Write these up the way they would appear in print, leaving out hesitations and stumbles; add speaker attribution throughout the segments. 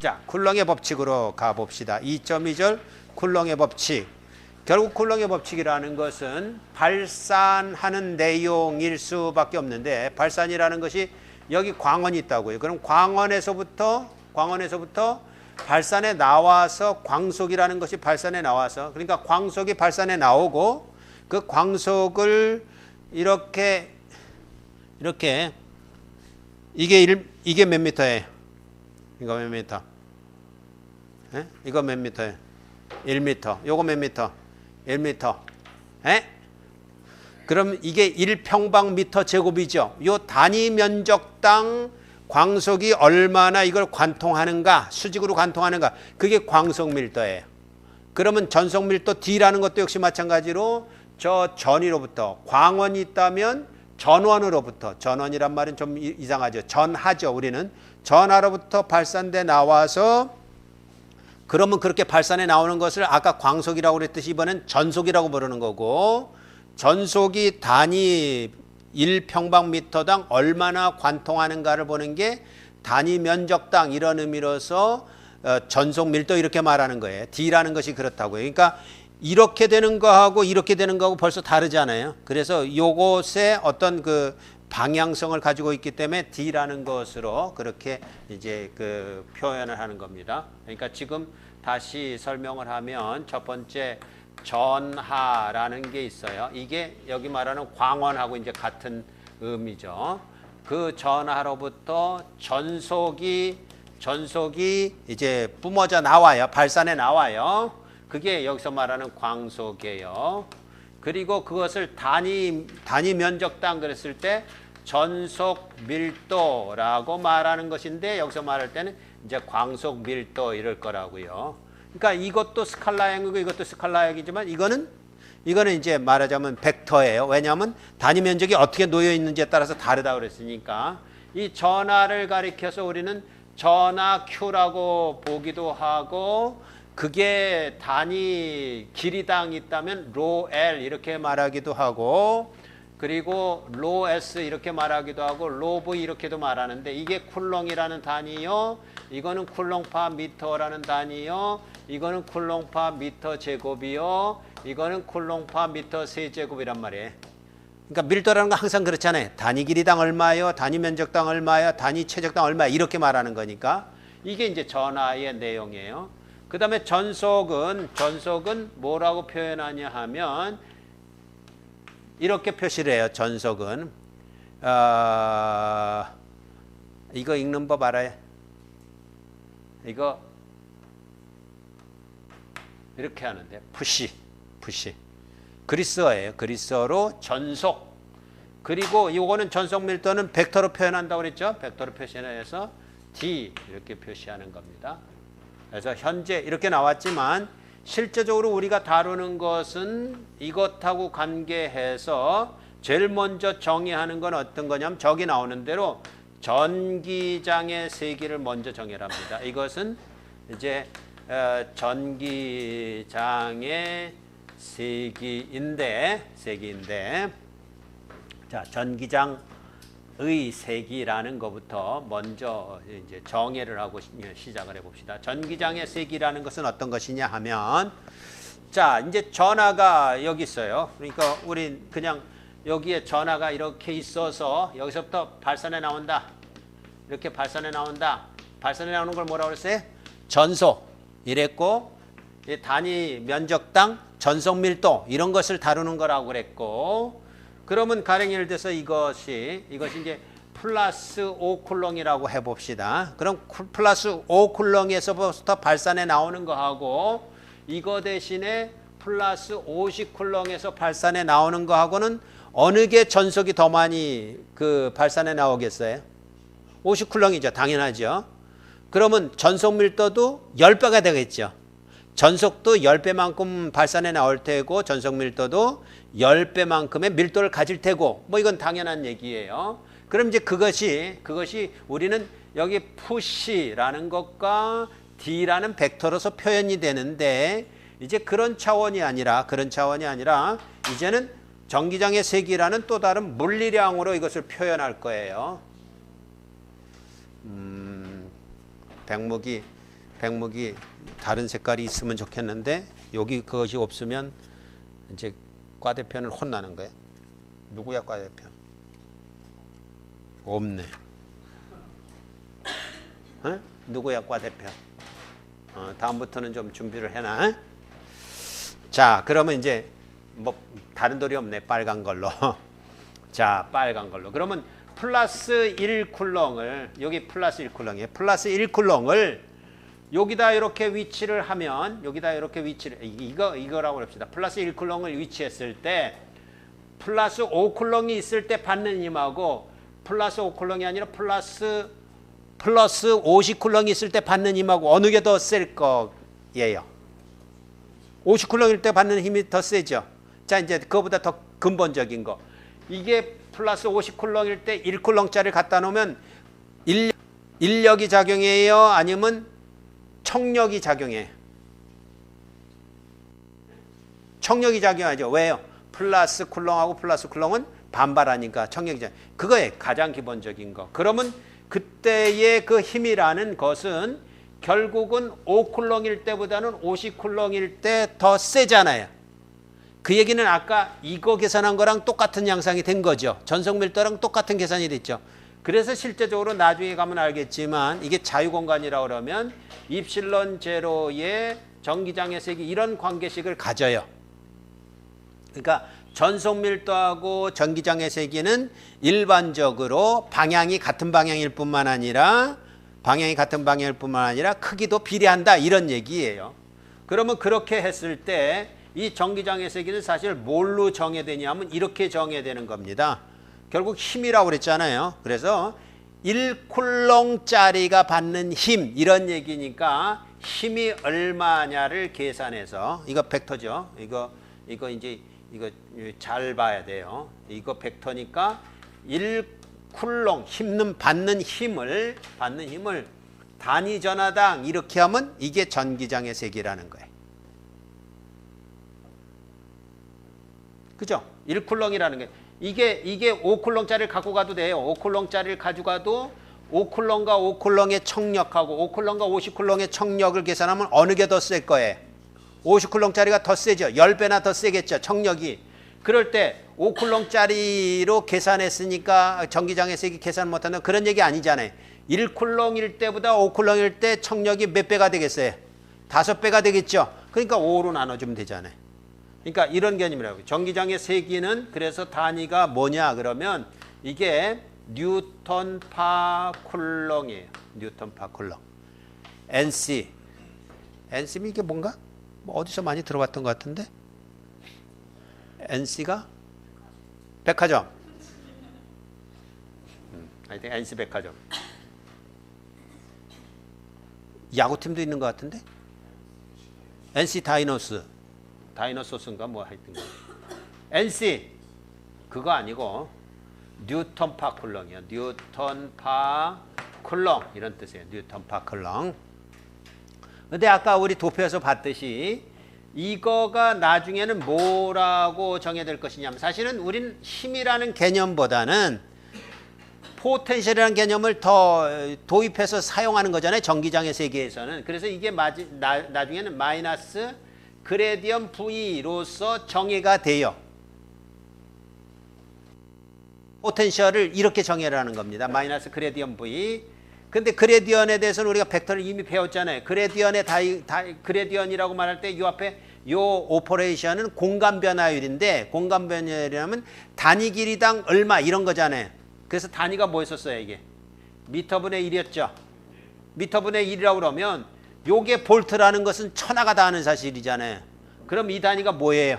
Speaker 1: 자, 쿨렁의 법칙으로 가봅시다. 2.2절 쿨렁의 법칙. 결국 쿨렁의 법칙이라는 것은 발산하는 내용일 수밖에 없는데, 발산이라는 것이 여기 광원이 있다고요. 그럼 광원에서부터 발산에 나와서 광속이라는 것이 발산에 나와서, 그러니까 광속이 발산에 나오고 그 광속을 이렇게 이게 몇 미터예요? 이거 몇 미터? 에? 이거 몇 미터예요? 1미터. 요거 몇 미터? 1미터. 에? 그럼 이게 1평방미터 제곱이죠. 요 단위 면적당 광속이 얼마나 이걸 관통하는가, 수직으로 관통하는가, 그게 광속 밀도예요. 그러면 전속 밀도 D라는 것도 역시 마찬가지로 저 전위로부터, 광원이 있다면 전원으로부터, 전원이란 말은 좀 이상하죠. 전하죠. 우리는 전하로부터 발산돼 나와서, 그러면 그렇게 발산해 나오는 것을 아까 광속이라고 그랬듯이 이번엔 전속이라고 부르는 거고, 전속이 단위 1평방미터당 얼마나 관통하는가를 보는 게 단위 면적당, 이런 의미로서 전속 밀도 이렇게 말하는 거예요. D라는 것이 그렇다고요. 그러니까 이렇게 되는 거하고 이렇게 되는 거하고 벌써 다르잖아요. 그래서 요것의 어떤 그 방향성을 가지고 있기 때문에 D라는 것으로 그렇게 이제 그 표현을 하는 겁니다. 그러니까 지금 다시 설명을 하면 첫 번째 전하라는 게 있어요. 이게 여기 말하는 광원하고 이제 같은 의미죠. 그 전하로부터 전속이 이제 뿜어져 나와요. 발산해 나와요. 그게 여기서 말하는 광속이에요. 그리고 그것을 단위 면적당 그랬을 때 전속 밀도라고 말하는 것인데, 여기서 말할 때는 이제 광속 밀도 이럴 거라고요. 그러니까 이것도 스칼라형이고 이것도 스칼라형이지만 이거는 이제 말하자면 벡터예요. 왜냐하면 단위 면적이 어떻게 놓여 있는지에 따라서 다르다 그랬으니까, 이 전하를 가리켜서 우리는 전하 Q라고 보기도 하고, 그게 단위 길이당 있다면 로 L 이렇게 말하기도 하고, 그리고 로 S 이렇게 말하기도 하고, 로 V 이렇게도 말하는데, 이게 쿨렁이라는 단위요, 이거는 쿨렁파 미터라는 단위요, 이거는 쿨렁파 미터 제곱이요, 이거는 쿨렁파 미터 세제곱이란 말이에요. 그러니까 밀도라는 건 항상 그렇잖아요. 단위 길이당 얼마요, 단위 면적당 얼마요, 단위 최적당 얼마요, 이렇게 말하는 거니까 이게 이제 전하의 내용이에요. 그 다음에 전속은 뭐라고 표현하냐 하면 이렇게 표시를 해요. 전속은 이거 읽는 법 알아요? 이거 이렇게 하는데 푸시 그리스어예요. 그리스어로 전속. 그리고 이거는 전속 밀도는 벡터로 표현한다고 그랬죠. 벡터로 표시해서 D 이렇게 표시하는 겁니다. 그래서 현재 이렇게 나왔지만 실제적으로 우리가 다루는 것은 이것하고 관계해서 제일 먼저 정의하는 건 어떤 거냐면, 저기 나오는 대로 전기장의 세기를 먼저 정의합니다. 이것은 이제 전기장의 세기인데, 자, 전기장의 세기라는 것부터 먼저 이제 정의를 하고 시작을 해봅시다. 전기장의 세기라는 것은 어떤 것이냐 하면, 자, 이제 전하가 여기 있어요. 그러니까 우리 그냥 여기에 전하가 이렇게 있어서 여기서부터 발산해 나온다. 이렇게 발산해 나온다. 발산해 나오는 걸 뭐라고 그랬어요? 전속 이랬고, 단위 면적당 전속 밀도 이런 것을 다루는 거라고 그랬고, 그러면 가령 예를 들어서 이것이 이제 플러스 5쿨렁이라고 해봅시다. 그럼 플러스 5쿨렁에서부터 발산해 나오는 거하고, 이거 대신에 플러스 50쿨렁에서 발산해 나오는 거하고는 어느 게 전속이 더 많이 그 발산해 나오겠어요? 50쿨렁이죠. 당연하죠. 그러면 전속 밀도도 10배가 되겠죠. 전속도 10배만큼 발산해 나올 테고, 전속 밀도도 10배만큼의 밀도를 가질 테고, 뭐 이건 당연한 얘기예요. 그럼 이제 그것이 우리는 여기 푸시라는 것과 D라는 벡터로서 표현이 되는데, 이제 그런 차원이 아니라 이제는 전기장의 세기라는 또 다른 물리량으로 이것을 표현할 거예요. 백목이 백목이 다른 색깔이 있으면 좋겠는데 여기 그것이 없으면 이제 과대편을 혼나는 거예요. 누구야 과대편? 없네. 어? 누구야 과대편? 다음부터는 좀 준비를 해놔. 자, 그러면 이제 뭐 다른 돌이 없네. 빨간 걸로. 자, 빨간 걸로. 그러면 플러스 1쿨롱을 여기 플러스 1쿨롱이에요. 플러스 1쿨롱을 여기다 이렇게 위치를 하면 여기다 이렇게 위치를 이거라고 합시다. 플러스 1쿨롱을 위치했을 때 플러스 5쿨롱이 있을 때 받는 힘하고 플러스 5쿨롱이 아니라 플러스 50쿨롱이 있을 때 받는 힘하고 어느 게 더 셀 거예요? 50쿨롱일 때 받는 힘이 더 세죠. 자, 이제 그거보다 더 근본적인 거. 이게 플러스 50쿨롱일 때 1쿨롱짜리를 갖다 놓으면 인력이 작용해요? 아니면 청력이 작용해요? 청력이 작용하죠. 왜요? 플러스 쿨롱하고 플러스 쿨롱은 반발하니까 청력이 작용. 그거에 가장 기본적인 거. 그러면 그때의 그 힘이라는 것은 결국은 5쿨롱일 때보다는 50쿨롱일 때 더 세잖아요. 그 얘기는 아까 이거 계산한 거랑 똑같은 양상이 된 거죠. 전속 밀도랑 똑같은 계산이 됐죠. 그래서 실제적으로 나중에 가면 알겠지만 이게 자유공간이라고 그러면 입실론 제로의 전기장의 세기 이런 관계식을 가져요. 그러니까 전속 밀도하고 전기장의 세기는 일반적으로 방향이 같은 방향일 뿐만 아니라 크기도 비례한다 이런 얘기예요. 그러면 그렇게 했을 때 이 전기장의 세기는 사실 뭘로 정해되냐면 이렇게 정해되는 겁니다. 결국 힘이라고 그랬잖아요. 그래서 1쿨롱짜리가 받는 힘 이런 얘기니까 힘이 얼마냐를 계산해서 이거 벡터죠. 이거 잘 봐야 돼요. 이거 벡터니까 1쿨롱 받는 힘을 단위 전하당 이렇게 하면 이게 전기장의 세기라는 거예요. 그죠? 1쿨롱이라는 게 이게 5쿨롱짜리를 갖고 가도 돼요. 5쿨롱짜리를 가져가도 5쿨롱과 5쿨롱의 청력하고 5쿨롱과 50쿨롱의 청력을 계산하면 어느 게 더 셀 거예요? 50쿨롱짜리가 더 세죠. 10배나 더 세겠죠. 청력이. 그럴 때 5쿨롱짜리로 계산했으니까 전기장의 세기 계산 못한다. 그런 얘기 아니잖아요. 1쿨롱일 때보다 5쿨롱일 때 청력이 몇 배가 되겠어요? 5배가 되겠죠. 그러니까 5로 나눠주면 되잖아요. 그러니까 이런 개념이라고. 전기장의 세기는 그래서 단위가 뭐냐 그러면 이게 뉴턴 파 쿨롱이에요. 뉴턴 파 쿨롱. NC. NC면 이게 뭔가? 뭐 어디서 많이 들어봤던 것 같은데? NC가? 백화점. 하여튼 NC 백화점. 야구팀도 있는 것 같은데? NC 다이노소스인가 뭐 하여튼 NC 그거 아니고 뉴턴 파 쿨롱이요. 뉴턴 파 쿨롱 이런 뜻이에요. 뉴턴 파 쿨롱. 근데 아까 우리 도표에서 봤듯이 이거가 나중에는 뭐라고 정해야 될 것이냐면 사실은 우린 힘이라는 개념보다는 포텐셜이라는 개념을 더 도입해서 사용하는 거잖아요. 전기장의 세계에서는. 그래서 이게 나중에는 마이너스 그레디언 V로서 정의가 돼요. 포텐셜을 이렇게 정의하는 겁니다. 마이너스 그레디언 V. 근데 그레디언에 대해서는 우리가 벡터를 이미 배웠잖아요. 그레디언이라고 말할 때 이 앞에 요 오퍼레이션은 공간 변화율인데 공간 변화율이라면 단위 길이당 얼마 이런 거잖아요. 그래서 단위가 뭐였었어요, 이게? 미터분의 1이었죠. 미터분의 1이라고 그러면 요게 볼트라는 것은 천하가 다 아는 사실이잖아요. 그럼 이 단위가 뭐예요?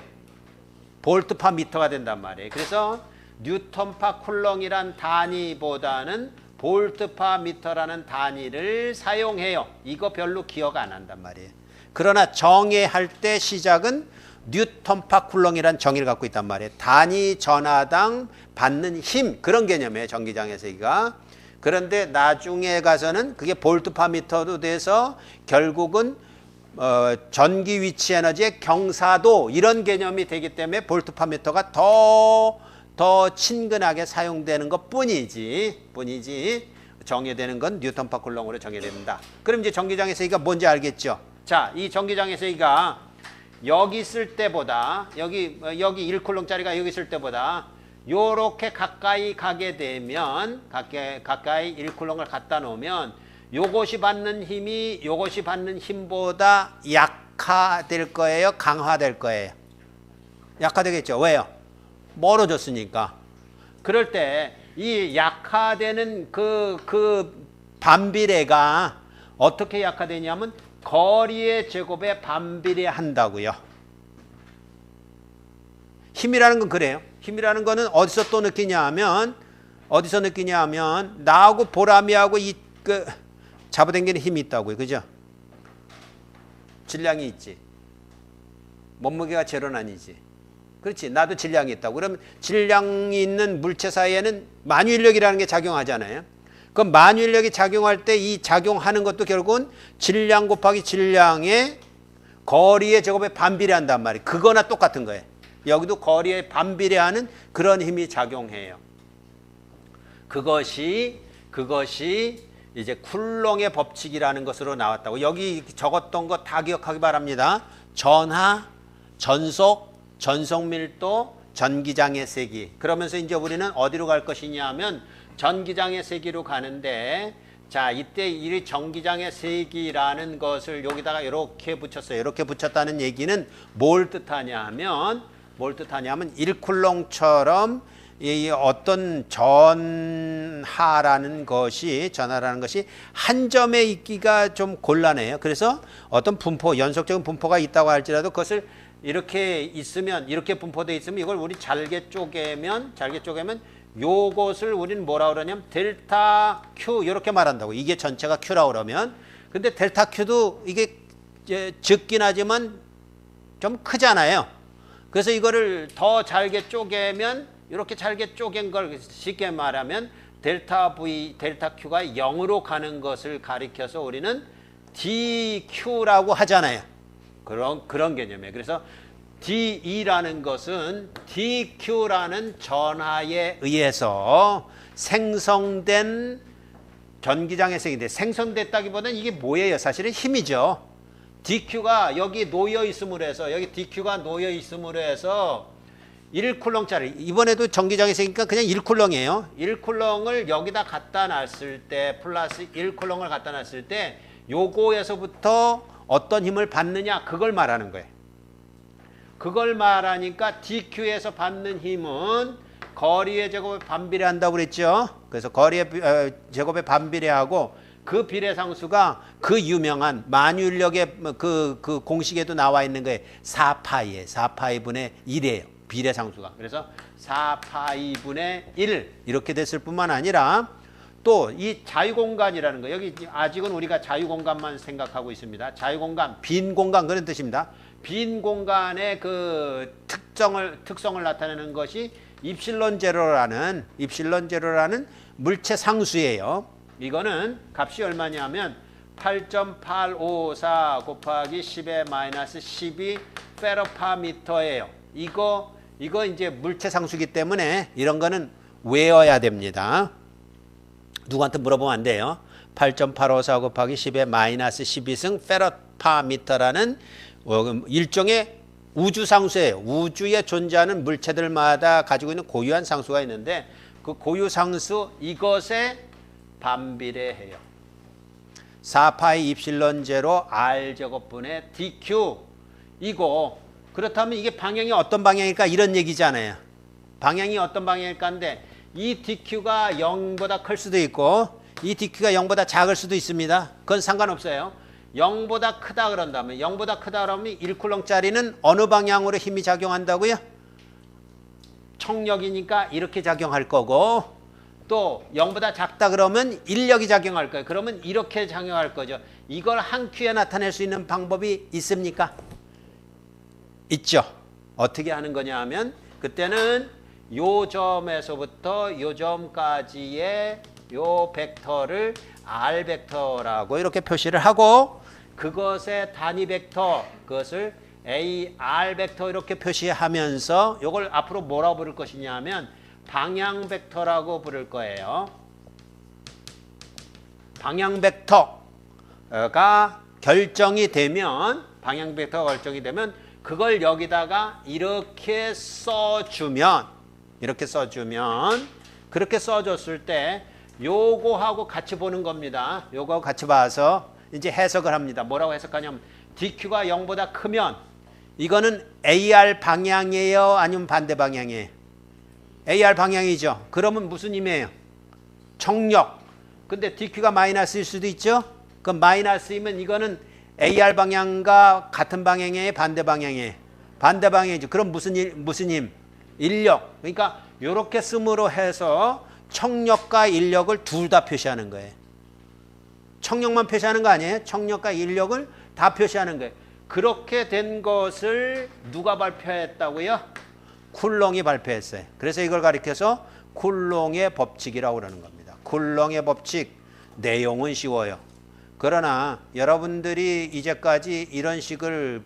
Speaker 1: 볼트 파 미터가 된단 말이에요. 그래서 뉴턴 파 쿨롱이란 단위보다는 볼트 파 미터라는 단위를 사용해요. 이거 별로 기억 안 한단 말이에요. 그러나 정의할 때 시작은 뉴턴 파 쿨롱이란 정의를 갖고 있단 말이에요. 단위 전하당 받는 힘 그런 개념이에요. 전기장의 세기가. 그런데 나중에 가서는 그게 볼트 파 미터도 돼서 결국은 전기 위치 에너지의 경사도 이런 개념이 되기 때문에 볼트 파 미터가 더 친근하게 사용되는 것 뿐이지 정의되는 건 뉴턴/per 쿨롱으로 정의된다. 그럼 이제 전기장의 세기가 뭔지 알겠죠? 자, 이 전기장의 세기가 여기 있을 때보다 여기 1쿨롱짜리가 여기 있을 때보다 요렇게 가까이 가게 되면 가까이 1쿨롱을 갖다 놓으면 요것이 받는 힘보다 약화될 거예요? 강화될 거예요? 약화되겠죠. 왜요? 멀어졌으니까. 그럴 때 이 약화되는 그 반비례가 어떻게 약화되냐면 거리의 제곱에 반비례한다고요. 힘이라는 건 그래요. 힘이라는 거는 어디서 또 느끼냐 하면 나하고 보람이하고 잡아당기는 힘이 있다고요. 그죠? 질량이 있지. 몸무게가 제로는 아니지. 그렇지. 나도 질량이 있다고. 그러면 질량이 있는 물체 사이에는 만유인력이라는 게 작용하잖아요. 그 만유인력이 작용할 때 이 작용하는 것도 결국은 질량 곱하기 질량의 거리의 제곱에 반비례한단 말이에요. 그거나 똑같은 거예요. 여기도 거리에 반비례하는 그런 힘이 작용해요. 그것이 이제 쿨롱의 법칙이라는 것으로 나왔다고. 여기 적었던 거 다 기억하기 바랍니다. 전하, 전속, 전속밀도, 전기장의 세기. 그러면서 이제 우리는 어디로 갈 것이냐 하면 전기장의 세기로 가는데, 자, 이때 이 전기장의 세기라는 것을 여기다가 이렇게 붙였어요. 이렇게 붙였다는 얘기는 뭘 뜻하냐 하면 1쿨롱처럼 이 어떤 전하라는 것이 한 점에 있기가 좀 곤란해요. 그래서 어떤 분포, 연속적인 분포가 있다고 할지라도 그것을 이렇게 있으면, 이렇게 분포되어 있으면 이걸 우리 잘게 쪼개면 요것을 우리는 뭐라 그러냐면 델타 Q 이렇게 말한다고. 이게 전체가 Q라고 그러면. 근데 델타 Q도 이게 적긴 하지만 좀 크잖아요. 그래서 이거를 더 잘게 쪼개면, 이렇게 잘게 쪼갠 걸 쉽게 말하면 델타 V, 델타 Q가 0으로 가는 것을 가리켜서 우리는 DQ라고 하잖아요. 그런 개념이에요. 그래서 DE라는 것은 DQ라는 전하에 의해서 생성된 전기장의 세기인데, 생성됐다기보다는 이게 뭐예요? 사실은 힘이죠. DQ가 여기 놓여 있음으로 해서, 여기 DQ가 놓여 있음으로 해서 1쿨롱짜리, 이번에도 전기장의 세기니까 그냥 1쿨롱이에요. 1쿨롱을 여기다 갖다 놨을 때, 플러스 1쿨롱을 갖다 놨을 때 요거에서부터 어떤 힘을 받느냐, 그걸 말하는 거예요. 그걸 말하니까 DQ에서 받는 힘은 거리의 제곱에 반비례한다고 그랬죠. 그래서 거리의 제곱에 반비례하고, 그 비례상수가 그 유명한 만유인력의 그 공식에도 나와 있는 거예요. 4파이에 4파이분의 1이에요. 비례상수가. 그래서 4파이분의 1 이렇게 됐을 뿐만 아니라 또 이 자유공간이라는 거, 여기 아직은 우리가 자유공간만 생각하고 있습니다. 자유공간, 빈 공간 그런 뜻입니다. 빈 공간의 그 특성을 나타내는 것이 입실론 제로라는 물체 상수예요. 이거는 값이 얼마냐면 8.854 곱하기 10의 마이너스 12 페로파미터예요. 이거 이제 물체 상수기 때문에 이런 거는 외워야 됩니다. 누구한테 물어보면 안 돼요. 8.854 곱하기 10의 마이너스 12승 페로파미터라는 일종의 우주 상수예요. 우주에 존재하는 물체들마다 가지고 있는 고유한 상수가 있는데, 그 고유 상수 이것에 반비례해요. 4파이 입실론 제로 R 제곱분의 DQ. 이거 그렇다면 이게 방향이 어떤 방향일까, 이런 얘기잖아요. 방향이 어떤 방향일까인데, 이 DQ가 0보다 클 수도 있고 이 DQ가 0보다 작을 수도 있습니다. 그건 상관없어요. 0보다 크다 그런다면, 0보다 크다 그러면 1쿨롱짜리는 어느 방향으로 힘이 작용한다고요? 청력이니까 이렇게 작용할 거고, 또 0보다 작다 그러면 인력이 작용할 거예요. 그러면 이렇게 작용할 거죠. 이걸 한 큐에 나타낼 수 있는 방법이 있습니까? 있죠. 어떻게 하는 거냐 하면, 그때는 요 점에서부터 요 점까지의 요 벡터를 R 벡터라고 이렇게 표시를 하고, 그것의 단위 벡터, 그것을 AR 벡터 이렇게 표시하면서 요걸 앞으로 뭐라고 부를 것이냐 하면 방향 벡터라고 부를 거예요. 방향 벡터가 결정이 되면 그걸 여기다가 이렇게 써주면 그렇게 써줬을 때 요거하고 같이 보는 겁니다. 요거하고 같이 봐서 이제 해석을 합니다. 뭐라고 해석하냐면 DQ가 0보다 크면 이거는 AR 방향이에요? 아니면 반대 방향이에요? AR 방향이죠. 그러면 무슨 힘이에요? 청력. 근데 DQ가 마이너스일 수도 있죠. 그럼 마이너스이면 이거는 AR 방향과 같은 방향이에요? 반대 방향이에요? 반대 방향이죠. 그럼 무슨 힘? 인력. 그러니까 이렇게 씀으로 해서 청력과 인력을 둘 다 표시하는 거예요. 청력만 표시하는 거 아니에요? 청력과 인력을 다 표시하는 거예요. 그렇게 된 것을 누가 발표했다고요? 쿨롱이 발표했어요. 그래서 이걸 가리켜서 쿨롱의 법칙이라고 그러는 겁니다. 쿨롱의 법칙, 내용은 쉬워요. 그러나 여러분들이 이제까지 이런 식을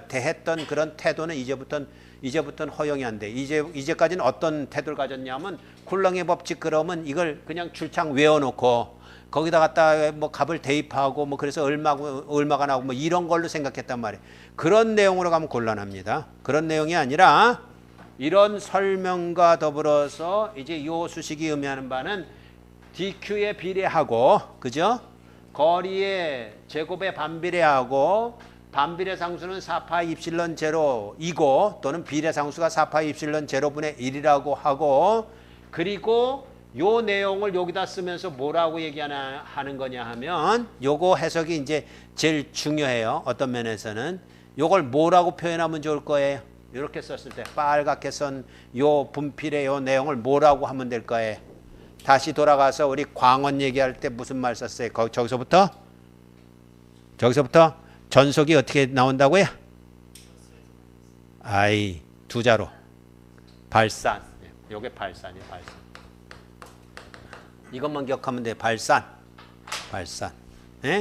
Speaker 1: 대했던 그런 태도는 이제부터는 허용이 안 돼. 이제까지는 어떤 태도를 가졌냐면 쿨롱의 법칙 그러면 이걸 그냥 출창 외워놓고 거기다 갖다 뭐 값을 대입하고 뭐 그래서 얼마가 나오고 뭐 이런 걸로 생각했단 말이에요. 그런 내용으로 가면 곤란합니다. 그런 내용이 아니라 이런 설명과 더불어서 이제 이 수식이 의미하는 바는 DQ에 비례하고, 그죠? 거리의 제곱에 반비례하고 반비례 상수는 4파이 입실론 제로이고 또는 비례 상수가 4파이 입실론 제로분의 1이라고 하고, 그리고 요 내용을 여기다 쓰면서 뭐라고 하는 거냐 하면 요거 해석이 이제 제일 중요해요. 어떤 면에서는 요걸 뭐라고 표현하면 좋을 거예요? 이렇게 썼을 때 빨갛게 쓴 요 분필의 요 내용을 뭐라고 하면 될 거예요? 다시 돌아가서 우리 광원 얘기할 때 무슨 말 썼어요? 저기서부터 전속이 어떻게 나온다고요? 아이, 두 자로. 발산. 요게 발산이에요, 발산. 이것만 기억하면 돼. 발산. 예?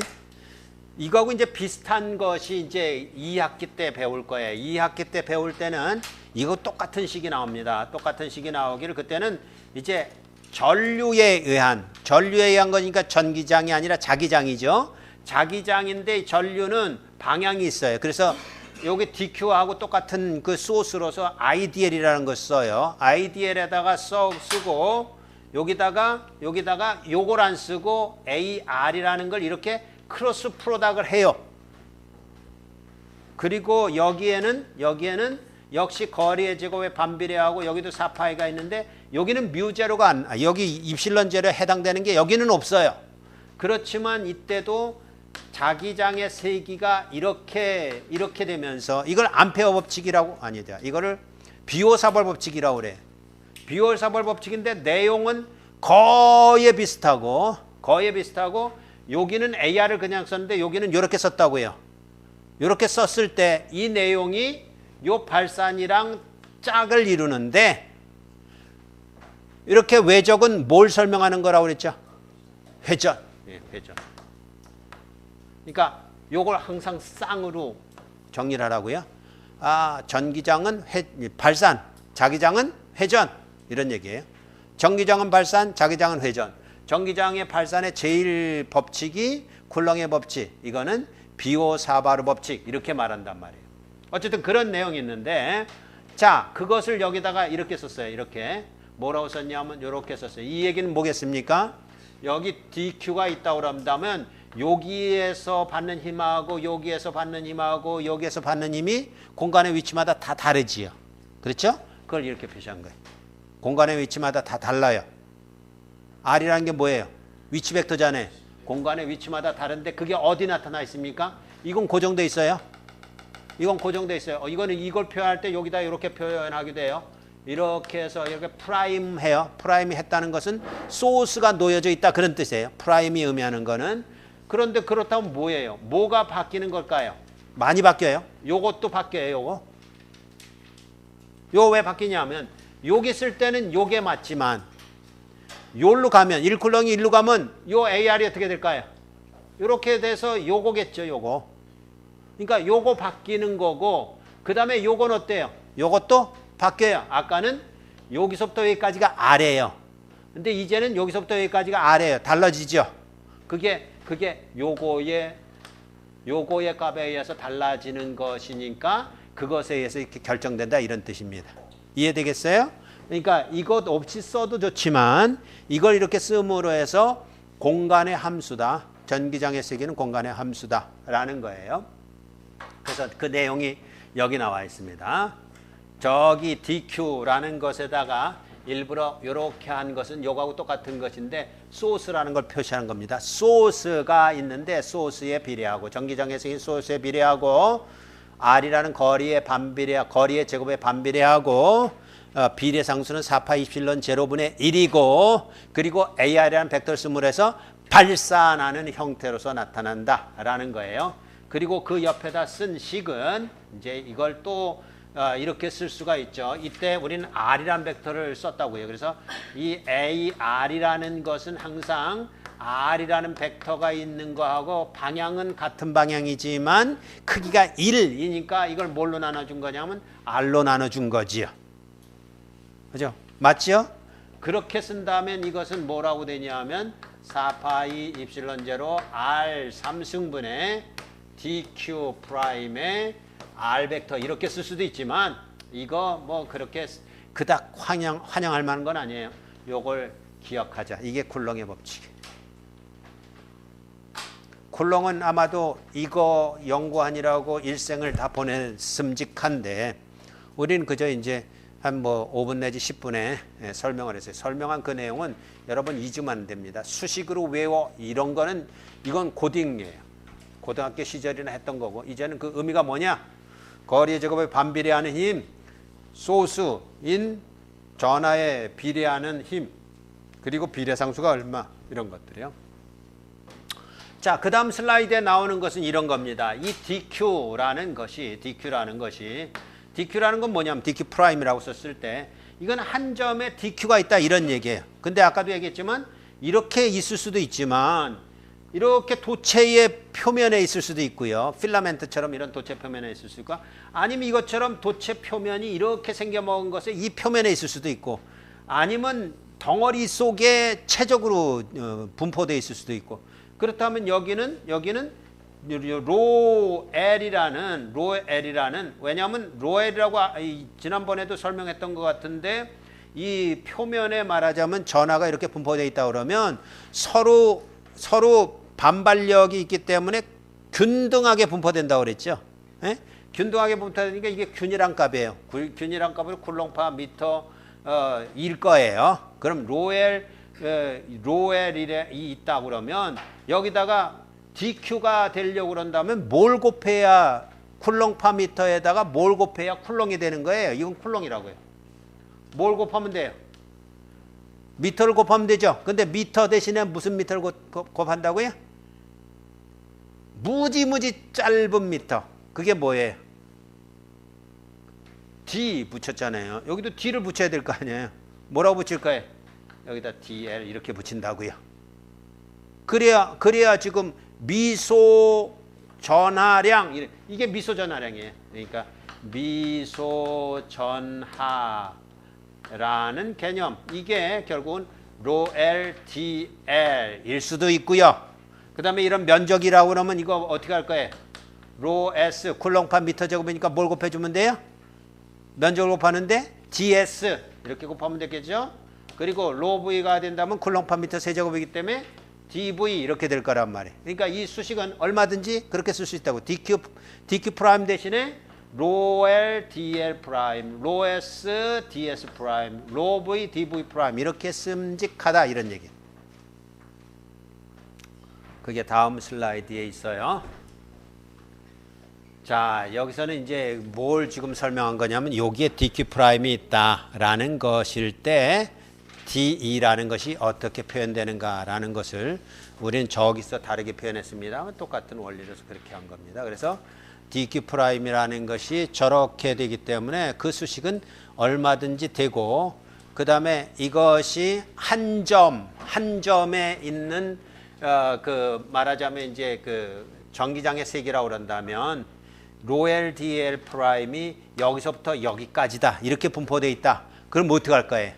Speaker 1: 이거하고 이제 비슷한 것이 이제 2학기 때 배울 거예요. 2학기 때 배울 때는 이거 똑같은 식이 나옵니다. 똑같은 식이 나오기를 그때는 이제 전류에 의한 거니까 전기장이 아니라 자기장이죠. 자기장인데 전류는 방향이 있어요. 그래서 여기 DQ하고 똑같은 그 소스로서 IDL이라는 걸 써요. IDL에다가 쓰고 여기다가 요걸 안 쓰고 AR이라는 걸 이렇게 크로스 프로덕트를 해요. 그리고 여기에는 역시 거리의 제곱에 반비례하고 여기도 4파이가 있는데 여기는 뮤제로가 여기 입실론 제로에 해당되는 게 여기는 없어요. 그렇지만 이때도 자기장의 세기가 이렇게 되면서 이걸 암페어 법칙이라고 아니다. 이거를 비오사벌 법칙이라고 그래. 비오사벌 법칙인데 내용은 거의 비슷하고 여기는 AR을 그냥 썼는데 여기는 이렇게 썼다고요. 이렇게 썼을 때 이 내용이 요 발산이랑 짝을 이루는데 이렇게 외적은 뭘 설명하는 거라고 그랬죠? 회전. 예, 회전. 그러니까 요걸 항상 쌍으로 정리를 하라고요. 전기장은 발산, 자기장은 회전 이런 얘기예요. 전기장은 발산, 자기장은 회전. 전기장의 발산의 제일 법칙이 쿨롱의 법칙. 이거는 비오사바르 법칙 이렇게 말한단 말이에요. 어쨌든 그런 내용이 있는데 자, 그것을 여기다가 이렇게 썼어요. 이렇게. 뭐라고 썼냐면 이렇게 썼어요. 이 얘기는 뭐겠습니까? 여기 DQ가 있다고 그런다면 여기에서 받는 힘하고 여기에서 받는 힘하고 여기에서 받는 힘이 공간의 위치마다 다 다르지요. 그렇죠? 그걸 이렇게 표시한 거예요. 공간의 위치마다 다 달라요. R이라는 게 뭐예요? 위치 벡터잖아요. 공간의 위치마다 다른데 그게 어디 나타나 있습니까? 이건 고정돼 있어요. 이거는 이걸 표현할 때 여기다 이렇게 표현하게 돼요. 이렇게 해서 이렇게 프라임 해요. 프라임이 했다는 것은 소스가 놓여져 있다 그런 뜻이에요. 프라임이 의미하는 거는. 그런데 그렇다면 뭐예요? 뭐가 바뀌는 걸까요? 많이 바뀌어요. 요것도 바뀌어요. 요거 왜 바뀌냐면 여기 쓸 때는 요게 맞지만 요로 가면 1쿨롱이 1로 가면 요 AR이 어떻게 될까요? 요렇게 돼서 요거겠죠. 요거. 그러니까 요거 바뀌는 거고 그 다음에 요건 어때요? 요것도 바뀌어요. 아까는 여기서부터 여기까지가 아래예요. 근데 이제는 여기서부터 여기까지가 아래예요. 달라지죠. 그게 요거의 값에 의해서 달라지는 것이니까 그것에 의해서 이렇게 결정된다 이런 뜻입니다. 이해되겠어요? 그러니까 이것 없이 써도 좋지만 이걸 이렇게 씀으로 해서 공간의 함수다. 전기장의 세기는 공간의 함수다라는 거예요. 그래서 그 내용이 여기 나와 있습니다. 저기 DQ라는 것에다가 일부러 이렇게 한 것은 요거하고 똑같은 것인데 소스라는 걸 표시하는 겁니다. 소스가 있는데 소스에 비례하고 전기장의 세기 소스에 비례하고 R이라는 거리의 제곱에 반비례하고 비례상수는 4파 27론 제로분의 1이고 그리고 AR이라는 벡터를 쓰므로 해서 발산하는 형태로서 나타난다라는 거예요. 그리고 그 옆에다 쓴 식은 이제 이걸 또 이렇게 쓸 수가 있죠. 이때 우리는 R이라는 벡터를 썼다고요. 그래서 이 AR이라는 것은 항상 R이라는 벡터가 있는 거하고 방향은 같은 방향이지만 크기가 1이니까 이걸 뭘로 나눠준 거냐면 R로 나눠준 거지요. 그죠? 맞죠? 그렇게 쓴다면 이것은 뭐라고 되냐면 4파이 입실론 제로 R 3승분의 DQ 프라임의 R 벡터 이렇게 쓸 수도 있지만 이거 뭐 그렇게 그닥 환영할 만한 건 아니에요. 요걸 기억하자. 이게 쿨롱의 법칙이에요. 쿨롱은 아마도 이거 연구하느라고 일생을 다 보냈음직한데 우리는 그저 이제 한 뭐 5분 내지 10분에 설명을 했어요. 설명한 그 내용은 여러분 잊으면 됩니다. 수식으로 외워 이런 거는 이건 고딩이에요. 고등학교 시절이나 했던 거고 이제는 그 의미가 뭐냐? 거리의 제곱에 반비례하는 힘, 소수인 전하에 비례하는 힘, 그리고 비례상수가 얼마 이런 것들이요. 자, 그 다음 슬라이드에 나오는 것은 이런 겁니다. 이 DQ라는 건 뭐냐면 DQ 프라임이라고 썼을 때 이건 한 점에 DQ가 있다 이런 얘기예요. 근데 아까도 얘기했지만 이렇게 있을 수도 있지만 이렇게 도체의 표면에 있을 수도 있고요. 필라멘트처럼 이런 도체 표면에 있을 수 있고 아니면 이것처럼 도체 표면이 이렇게 생겨먹은 것에 이 표면에 있을 수도 있고 아니면 덩어리 속에 체적으로 분포되어 있을 수도 있고 그렇다면 여기는 로엘이라는 왜냐하면 로엘이라고 지난번에도 설명했던 것 같은데 이 표면에 말하자면 전하가 이렇게 분포되어 있다 그러면 서로 반발력이 있기 때문에 균등하게 분포된다고 그랬죠. 예? 균등하게 분포되니까 이게 균일한 값이에요. 균일한 값은 쿨롱파 미터 일 거예요. 그럼 로엘이 있다 그러면 여기다가 DQ가 되려고 그런다면 뭘 곱해야 쿨롱파 미터에다가 뭘 곱해야 쿨롱이 되는 거예요. 이건 쿨롱이라고요. 뭘 곱하면 돼요? 미터를 곱하면 되죠. 근데 미터 대신에 무슨 미터를 곱한다고요? 무지무지 짧은 미터. 그게 뭐예요? D 붙였잖아요. 여기도 D를 붙여야 될 거 아니에요. 뭐라고 붙일 거예요? 여기다 DL 이렇게 붙인다고요. 그래야 지금 미소 전하량 이게 미소 전하량이에요. 그러니까 미소 전하라는 개념 이게 결국은 로L DL일 수도 있고요. 그 다음에 이런 면적이라고 그러면 이거 어떻게 할 거예요? 로 S 쿨롱파 미터 제곱이니까 뭘 곱해주면 돼요? 면적을 곱하는데 DS 이렇게 곱하면 되겠죠? 그리고 로 V가 된다면 쿨롱파 미터 세제곱이기 때문에 dV 이렇게 될 거란 말이에요. 그러니까 이 수식은 얼마든지 그렇게 쓸 수 있다고. DQ 프라임 대신에 로 L DL 프라임, 로 S DS 프라임, 로 V DV 프라임 이렇게 씀직하다 이런 얘기. 그게 다음 슬라이드에 있어요. 자, 여기서는 이제 뭘 지금 설명한 거냐면 여기에 DQ 프라임이 있다라는 것일 때 DE라는 것이 어떻게 표현되는가라는 것을 우리는 저기서 다르게 표현했습니다. 똑같은 원리로서 그렇게 한 겁니다. 그래서 DQ 프라임이라는 것이 저렇게 되기 때문에 그 수식은 얼마든지 되고 그 다음에 이것이 한 점에 있는 그 말하자면 이제 그 전기장의 세기라고 그런다면 로엘 DL 프라임이 여기서부터 여기까지다 이렇게 분포되어 있다. 그럼 뭐 어떻게 할 거예요?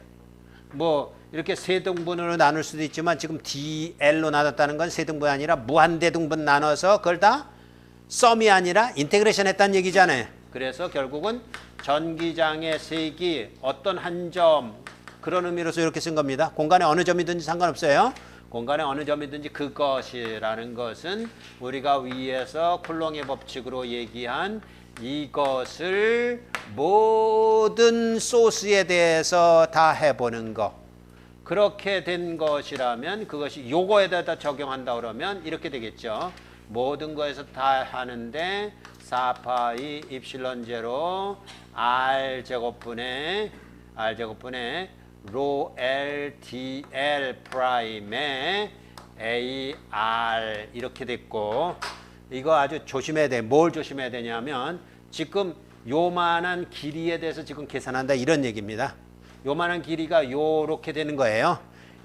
Speaker 1: 뭐 이렇게 세 등분으로 나눌 수도 있지만 지금 DL로 나눴다는 건 세 등분이 아니라 무한대등분 나눠서 그걸 다 썸이 아니라 인테그레이션 했다는 얘기잖아요. 그래서 결국은 전기장의 색이 어떤 한 점 그런 의미로서 이렇게 쓴 겁니다. 공간에 어느 점이든지 상관없어요. 공간에 어느 점이든지 그것이라는 것은 우리가 위에서 쿨롱의 법칙으로 얘기한 이것을 모든 소스에 대해서 다 해보는 거. 그렇게 된 것이라면 그것이 요거에다 적용한다 그러면 이렇게 되겠죠. 모든 거에서 다 하는데 4파이 입실론 제로 R 제곱분의 로 L DL 프라임의 AR 이렇게 됐고 이거 아주 조심해야 돼. 뭘 조심해야 되냐면 지금 요만한 길이에 대해서 지금 계산한다 이런 얘기입니다. 요만한 길이가 요렇게 되는 거예요.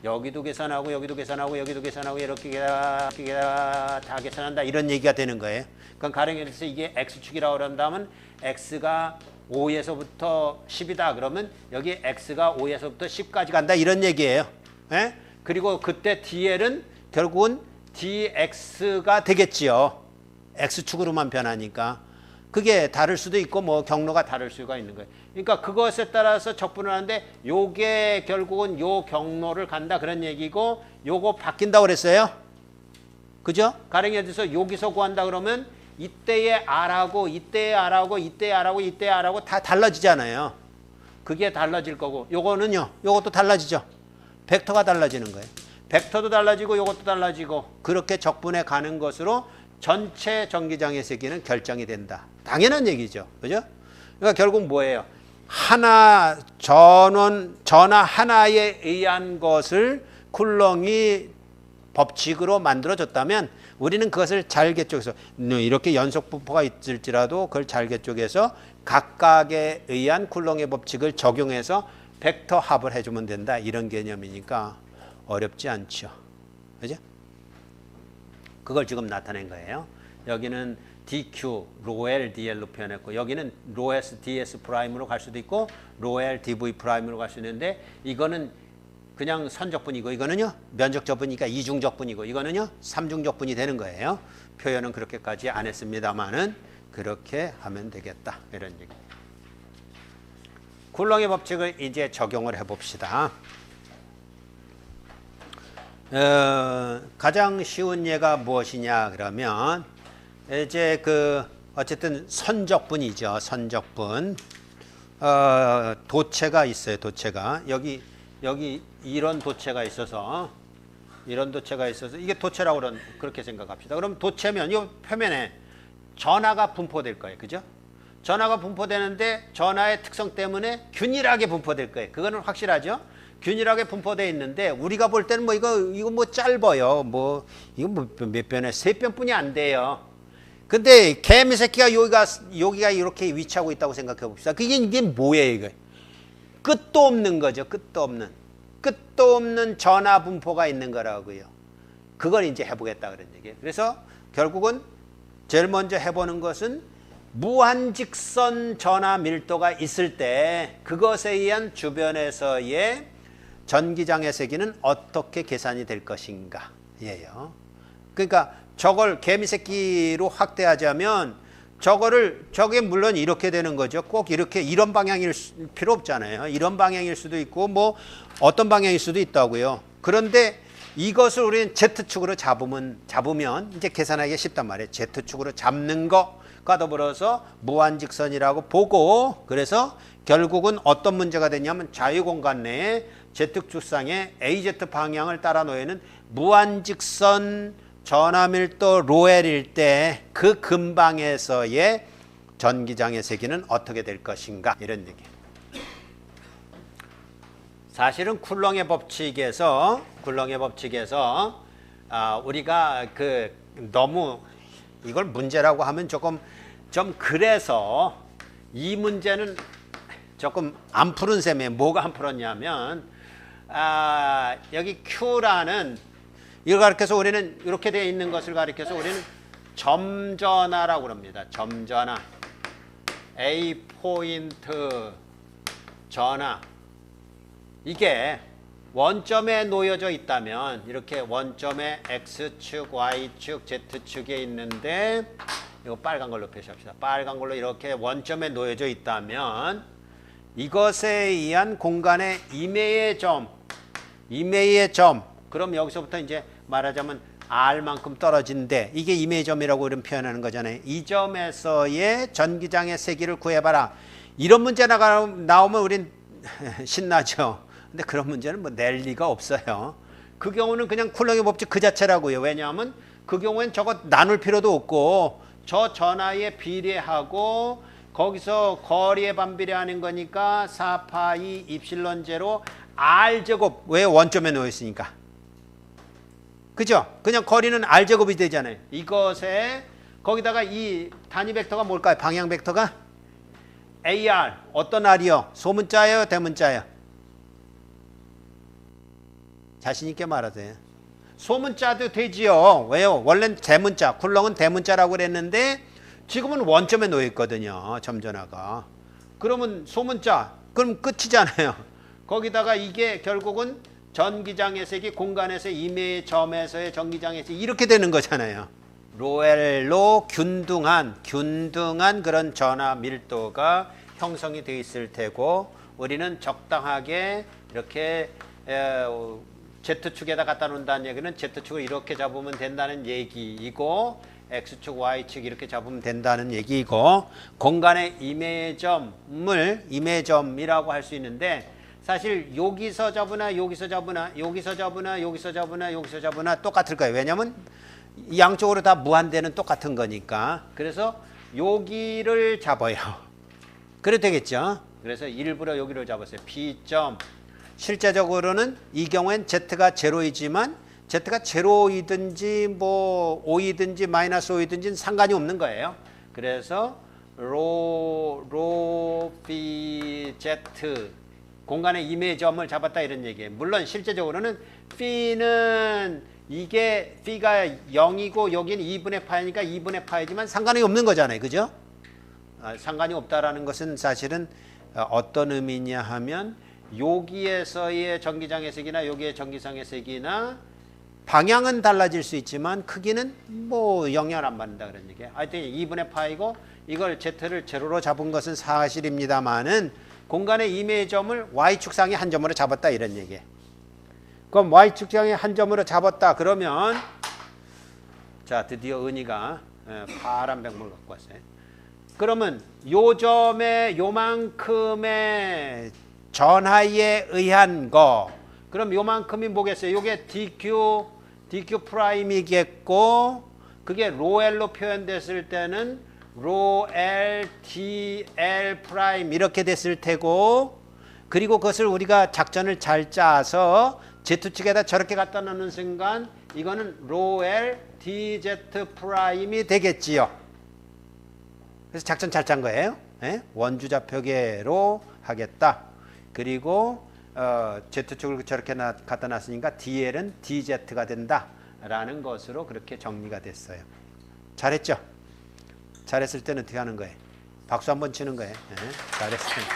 Speaker 1: 여기도 계산하고 여기도 계산하고 여기도 계산하고 이렇게 다 계산한다 이런 얘기가 되는 거예요. 그럼 가령에 대해서 이게 X축이라고 그런다면 X가 5에서부터 10이다 그러면 여기 X가 5에서부터 10까지 간다 이런 얘기예요. 예? 그리고 그때 DL은 결국은 DX가 되겠지요. X축으로만 변하니까. 그게 다를 수도 있고 뭐 경로가 다를 수가 있는 거예요. 그러니까 그것에 따라서 적분을 하는데 요게 결국은 요 경로를 간다 그런 얘기고 요거 바뀐다고 그랬어요. 그죠? 가령에 대해서 여기서 구한다 그러면 이때의 R하고 이때의 R하고 이때의 R하고 이때의 R하고 다 달라지잖아요. 그게 달라질 거고 요거는요. 요것도 달라지죠. 벡터가 달라지는 거예요. 벡터도 달라지고 요것도 달라지고 그렇게 적분해 가는 것으로 전체 전기장의 세기는 결정이 된다. 당연한 얘기죠. 그죠? 그러니까 결국 뭐예요? 하나 전화 하나에 의한 것을 쿨롱이 법칙으로 만들어졌다면 우리는 그것을 잘게 쪼개서 이렇게 연속 분포가 있을지라도 그걸 잘게 쪼개서 각각에 의한 쿨롱의 법칙을 적용해서 벡터 합을 해주면 된다. 이런 개념이니까 어렵지 않죠. 그죠? 그걸 지금 나타낸 거예요. 여기는 DQ, 로L, DL로 표현했고 여기는 로S, DS 프라임으로 갈 수도 있고 로L, DV 프라임으로 갈 수 있는데 이거는 그냥 선적분이고 이거는요 면적적분이니까 이중적분이고 이거는요 삼중적분이 되는 거예요. 표현은 그렇게까지 안 했습니다만은 그렇게 하면 되겠다 이런 얘기. 쿨롱의 법칙을 이제 적용을 해봅시다. 가장 쉬운 예가 무엇이냐 그러면 이제 어쨌든 선적분이죠. 선적분. 도체가 있어요. 도체가 여기 이런 도체가 있어서 이게 도체라고 그렇게 생각합시다. 그럼 도체면 이 표면에 전하가 분포될 거예요. 그죠? 전하가 분포되는데 전하의 특성 때문에 균일하게 분포될 거예요. 그거는 확실하죠? 균일하게 분포되어 있는데 우리가 볼 때는 뭐 이거 뭐 짧아요. 뭐 이거 뭐 몇 변에 3변뿐이 안 돼요. 근데 개미 새끼가 여기가 이렇게 위치하고 있다고 생각해 봅시다. 이게 뭐예요, 이거? 끝도 없는 거죠. 끝도 없는 전하 분포가 있는 거라고요. 그걸 이제 해보겠다 그런 얘기예요. 그래서 결국은 제일 먼저 해보는 것은 무한직선 전하 밀도가 있을 때 그것에 의한 주변에서의 전기장의 세기는 어떻게 계산이 될 것인가 예요. 그러니까 저걸 개미새끼로 확대하자면 저게 물론 이렇게 되는 거죠. 꼭 이런 방향일 필요 없잖아요. 이런 방향일 수도 있고 뭐 어떤 방향일 수도 있다고요. 그런데 이것을 우리는 Z축으로 잡으면 이제 계산하기가 쉽단 말이에요. Z축으로 잡는 것과 더불어서 무한직선이라고 보고 그래서 결국은 어떤 문제가 되냐면 자유공간 내에 Z축상에 AZ 방향을 따라 놓여있는 무한직선 전하밀도 로엘일 때 그 근방에서의 전기장의 세기는 어떻게 될 것인가 이런 얘기. 사실은 쿨롱의 법칙에서 우리가 너무 이걸 문제라고 하면 좀 그래서 이 문제는 조금 안 푸른 셈에 뭐가 안 풀었냐면 여기 Q라는 이걸 가리켜서 우리는 이렇게 되어 있는 것을 가리켜서 우리는 점전하라고 합니다. 점전하. A 포인트 전하. 이게 원점에 놓여져 있다면 이렇게 원점에 X축, Y축, Z축에 있는데 이거 빨간 걸로 표시합시다. 빨간 걸로 이렇게 원점에 놓여져 있다면 이것에 의한 공간의 임의의 점, 그럼 여기서부터 이제 말하자면 R만큼 떨어진데 이게 임의의 점이라고 이런 표현하는 거잖아요. 이 점에서의 전기장의 세기를 구해봐라. 이런 문제 나오면 우린 신나죠. 근데 그런 문제는 뭐 낼 리가 없어요. 그 경우는 그냥 쿨렁의 법칙 그 자체라고요. 왜냐하면 그 경우엔 저거 나눌 필요도 없고 저 전하에 비례하고 거기서 거리에 반비례하는 거니까 4파이 입실론 제로 R제곱. 왜? 원점에 놓여 있으니까. 그죠? 그냥 거리는 R제곱이 되잖아요. 이것에 거기다가 이 단위 벡터가 뭘까요? 방향 벡터가 AR. 어떤 R이요? 소문자예요? 대문자예요? 자신 있게 말하세요. 소문자도 되지요. 왜요? 원래는 대문자, 쿨렁은 대문자라고 그랬는데 지금은 원점에 놓여 있거든요. 점전화가. 그러면 소문자, 그럼 끝이잖아요. 거기다가 이게 결국은 전기장의 세기, 공간에서 임의의 점에서의 전기장의 세기 이렇게 되는 거잖아요. 로엘로 균등한 그런 전하 밀도가 형성이 되어 있을 테고 우리는 적당하게 이렇게 Z축에다 갖다 놓는다는 얘기는 Z축을 이렇게 잡으면 된다는 얘기이고 X축, Y축 이렇게 잡으면 된다는 얘기이고 공간의 임의의 점이라고 할 수 있는데 사실 여기서 잡으나 여기서 잡으나 여기서 잡으나 여기서 잡으나 여기서 잡으나 똑같을 거예요. 왜냐하면 양쪽으로 다 무한대는 똑같은 거니까. 그래서 여기를 잡아요. 그래 되겠죠. 그래서 일부러 여기를 잡았어요. B점. 실제적으로는 이 경우엔 Z가 제로이지만 Z가 제로이든지 뭐 5이든지 마이너스 5이든지 상관이 없는 거예요. 그래서 로 BZ 공간의 임의의 점을 잡았다 이런 얘기예요. 물론 실제적으로는 P는 이게 P가 0이고 여기는 2분의 파이니까 2분의 파이지만 상관이 없는 거잖아요. 그죠? 상관이 없다라는 것은 사실은 어떤 의미냐 하면 여기에서의 전기장의 색이나 여기의 전기장의 색이나 방향은 달라질 수 있지만 크기는 뭐 영향을 안 받는다 그런 얘기예요. 하여튼 2분의 파이고 이걸 Z를 제로로 잡은 것은 사실입니다만은 공간의 임의의 점을 Y축상의 한 점으로 잡았다 이런 얘기예요. 그럼 Y축상의 한 점으로 잡았다 그러면 자 드디어 은희가 파란 백물 갖고 왔어요. 그러면 요 점에 요만큼의 전하에 의한 거 그럼 요만큼이 뭐겠어요? 요게 DQ 프라임이겠고 그게 로엘로 표현됐을 때는 로 L, DL 프라임 이렇게 됐을 테고 그리고 그것을 우리가 작전을 잘 짜서 Z축에다 저렇게 갖다 놓는 순간 이거는 로 L, DZ 프라임이 되겠지요. 그래서 작전 잘 짠 거예요. 네? 원주좌표계로 하겠다. 그리고 Z축을 저렇게 갖다 놨으니까 DL은 DZ가 된다라는 것으로 그렇게 정리가 됐어요. 잘했죠? 잘했을 때는 어떻게 하는 거예요? 박수 한번 치는 거예요. 네, 잘했습니다.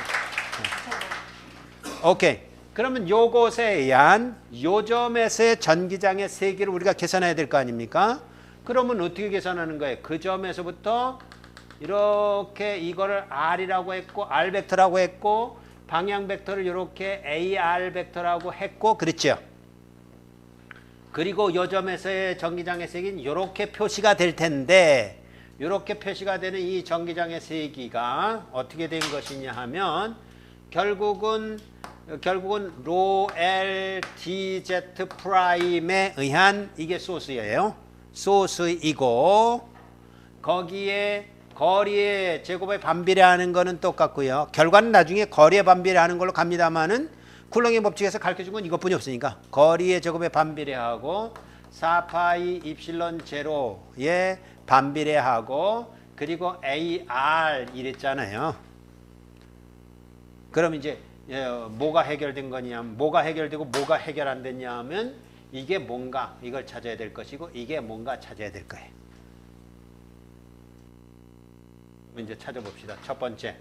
Speaker 1: 네. 오케이. 그러면 요것에 의한 요 점에서의 전기장의 세기를 우리가 계산해야 될 거 아닙니까? 그러면 어떻게 계산하는 거예요? 그 점에서부터 이렇게 이거를 R이라고 했고 R 벡터라고 했고 방향 벡터를 이렇게 AR 벡터라고 했고 그랬죠? 그리고 요 점에서의 전기장의 세기는 이렇게 표시가 될 텐데 이렇게 표시가 되는 이 전기장의 세기가 어떻게 된 것이냐 하면 결국은 로 L DZ 프라임에 의한 이게 소스예요. 소스이고 거기에 거리의 제곱에 반비례하는 거는 똑같고요. 결과는 나중에 거리에 반비례하는 걸로 갑니다만은 쿨렁의 법칙에서 가르쳐준 건 이것뿐이 없으니까 거리의 제곱에 반비례하고 4파이 입실론 제로에 반비례하고 그리고 AR 이랬잖아요. 그럼 이제 뭐가 해결된 거냐, 뭐가 해결되고 뭐가 해결 안 됐냐 하면 이게 뭔가 이걸 찾아야 될 것이고 이게 뭔가 찾아야 될 거예요. 이제 찾아봅시다. 첫 번째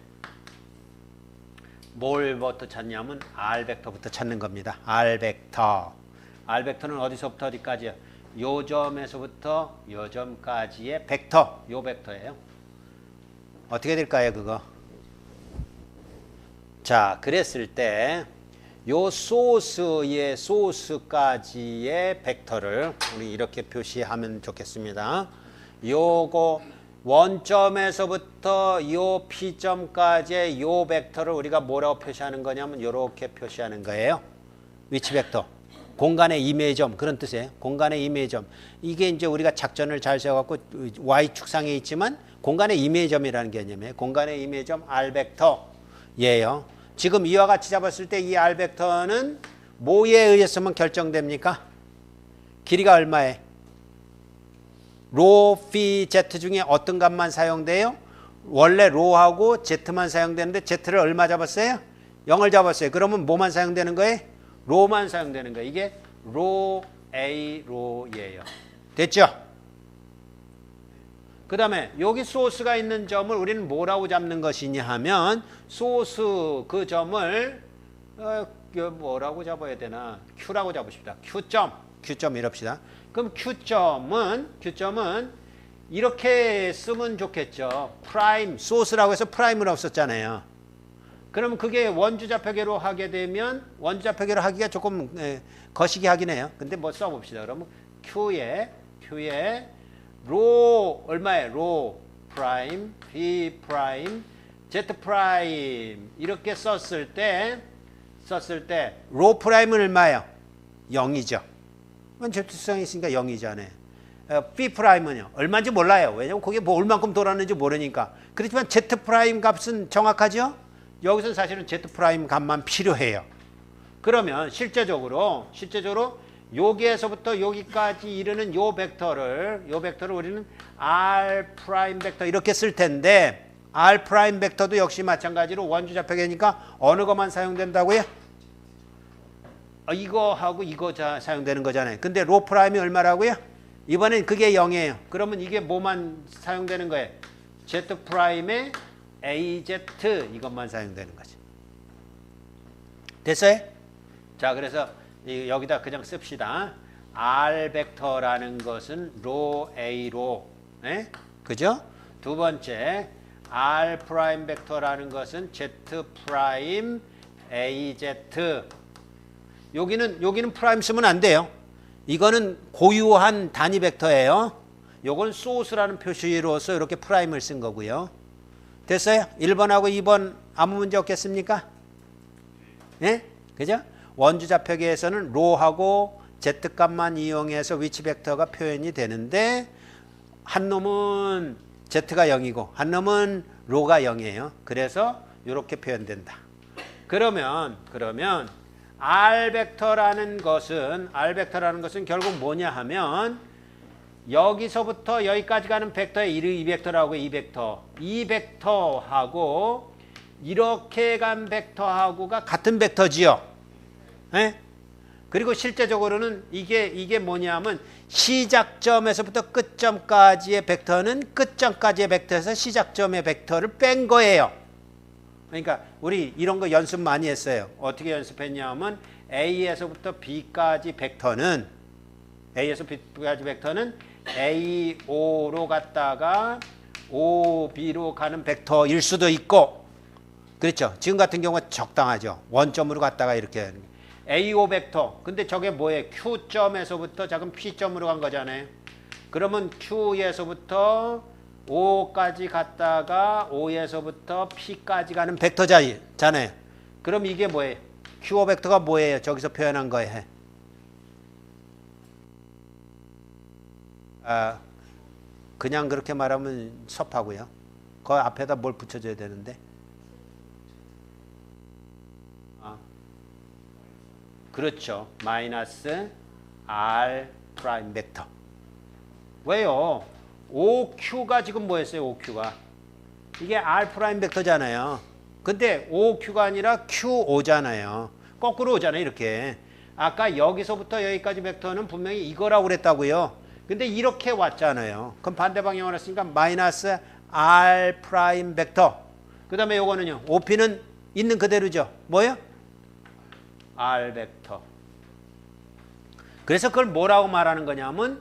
Speaker 1: 뭘부터 찾냐면 R 벡터부터 찾는 겁니다. R 벡터. R 벡터는 어디서부터 어디까지요? 요 점에서부터 요 점까지의 벡터. 요 벡터예요. 어떻게 될까요, 그거? 자, 그랬을 때 요 소스의 소스까지의 벡터를 우리 이렇게 표시하면 좋겠습니다. 요거 원점에서부터 요 P점까지의 요 벡터를 우리가 뭐라고 표시하는 거냐면 요렇게 표시하는 거예요. 위치 벡터. 공간의 이미점 그런 뜻이에요. 공간의 이미점. 이게 이제 우리가 작전을 잘 세워갖고 Y축상에 있지만 공간의 이미점이라는 개념이에요. 공간의 이미점 R 벡터 예요. 지금 이와 같이 잡았을 때 이 R 벡터는 뭐에 의해서만 결정됩니까? 길이가 얼마에? 로, phi, z 중에 어떤 값만 사용돼요? 원래 로하고 z만 사용되는데 z를 얼마 잡았어요? 0을 잡았어요. 그러면 뭐만 사용되는 거예요? 로만 사용되는 거예요. 이게 로, A, 로예요. 됐죠? 그 다음에 여기 소스가 있는 점을 우리는 뭐라고 잡는 것이냐 하면 소스 그 점을 뭐라고 잡아야 되나? Q라고 잡으십니다. Q점 이럽시다. 그럼 Q점은 이렇게 쓰면 좋겠죠. 프라임, 소스라고 해서 프라임으로 썼잖아요. 그러면 그게 원주좌표계로 하게 되면 원주좌표계로 하기가 조금 거시기 하긴 해요. 근데 뭐 써봅시다. 그러면 Q에 로 얼마에? 로 프라임, B 프라임, Z 프라임 이렇게 썼을 때 로 프라임은 얼마예요? 0이죠. 접촉성이 있으니까 0이잖아요. B 프라임은요? 얼마인지 몰라요. 왜냐면 거기에 뭐 얼만큼 돌았는지 모르니까. 그렇지만 Z 프라임 값은 정확하죠? 여기서 사실은 Z 프라임 값만 필요해요. 그러면 실제적으로 여기에서부터 여기까지 이르는 요 벡터를 우리는 R 프라임 벡터 이렇게 쓸 텐데 R 프라임 벡터도 역시 마찬가지로 원주좌표계니까 어느 것만 사용된다고요? 이거하고 이거 사용되는 거잖아요. 근데 로 프라임이 얼마라고요? 이번엔 그게 0이에요. 그러면 이게 뭐만 사용되는 거예요? Z 프라임의 AZ 이것만 사용되는 거죠. 됐어요? 자, 그래서 여기다 그냥 씁시다. R 벡터라는 것은 로 A로, 네? 그죠? 두 번째, R 프라임 벡터라는 것은 Z 프라임 AZ. 여기는 프라임 쓰면 안 돼요. 이거는 고유한 단위 벡터예요. 요건 소스라는 표시로서 이렇게 프라임을 쓴 거고요. 됐어요? 1번하고 2번 아무 문제 없겠습니까? 네? 그죠? 원주좌표계에서는 로하고 z값만 이용해서 위치 벡터가 표현이 되는데 한 놈은 z가 0이고 한 놈은 로가 0이에요. 그래서 이렇게 표현된다. 그러면 R 벡터라는 것은 결국 뭐냐 하면 여기서부터 여기까지 가는 벡터의 이 벡터라고 이 벡터하고 이렇게 간 벡터하고가 같은 벡터지요. 네? 그리고 실제적으로는 이게 뭐냐면 시작점에서부터 끝점까지의 벡터는 끝점까지의 벡터에서 시작점의 벡터를 뺀 거예요. 그러니까 우리 이런 거 연습 많이 했어요. 어떻게 연습했냐면 A에서부터 B까지 벡터는 A5로 갔다가 OB로 가는 벡터일 수도 있고 그렇죠. 지금 같은 경우는 적당하죠. 원점으로 갔다가 이렇게 A5 벡터. 근데 저게 뭐예요? Q점에서부터 작은 P점으로 간 거잖아요. 그러면 Q에서부터 O까지 갔다가 O에서부터 P까지 가는 벡터잖아요. 그럼 이게 뭐예요? Q5 벡터가 뭐예요? 저기서 표현한 거예요. 그냥 그렇게 말하면 섭하고요. 그 앞에다 뭘 붙여줘야 되는데. 그렇죠. 마이너스 R 프라임 벡터. 왜요? OQ가 지금 뭐였어요? OQ가. 이게 R 프라임 벡터잖아요. 근데 OQ가 아니라 QO잖아요. 거꾸로 오잖아요. 이렇게. 아까 여기서부터 여기까지 벡터는 분명히 이거라고 그랬다고요. 근데 이렇게 왔잖아요. 그럼 반대 방향으로 왔으니까 마이너스 R 프라임 벡터. 그 다음에 요거는요. OP는 있는 그대로죠. 뭐예요? R 벡터. 그래서 그걸 뭐라고 말하는 거냐면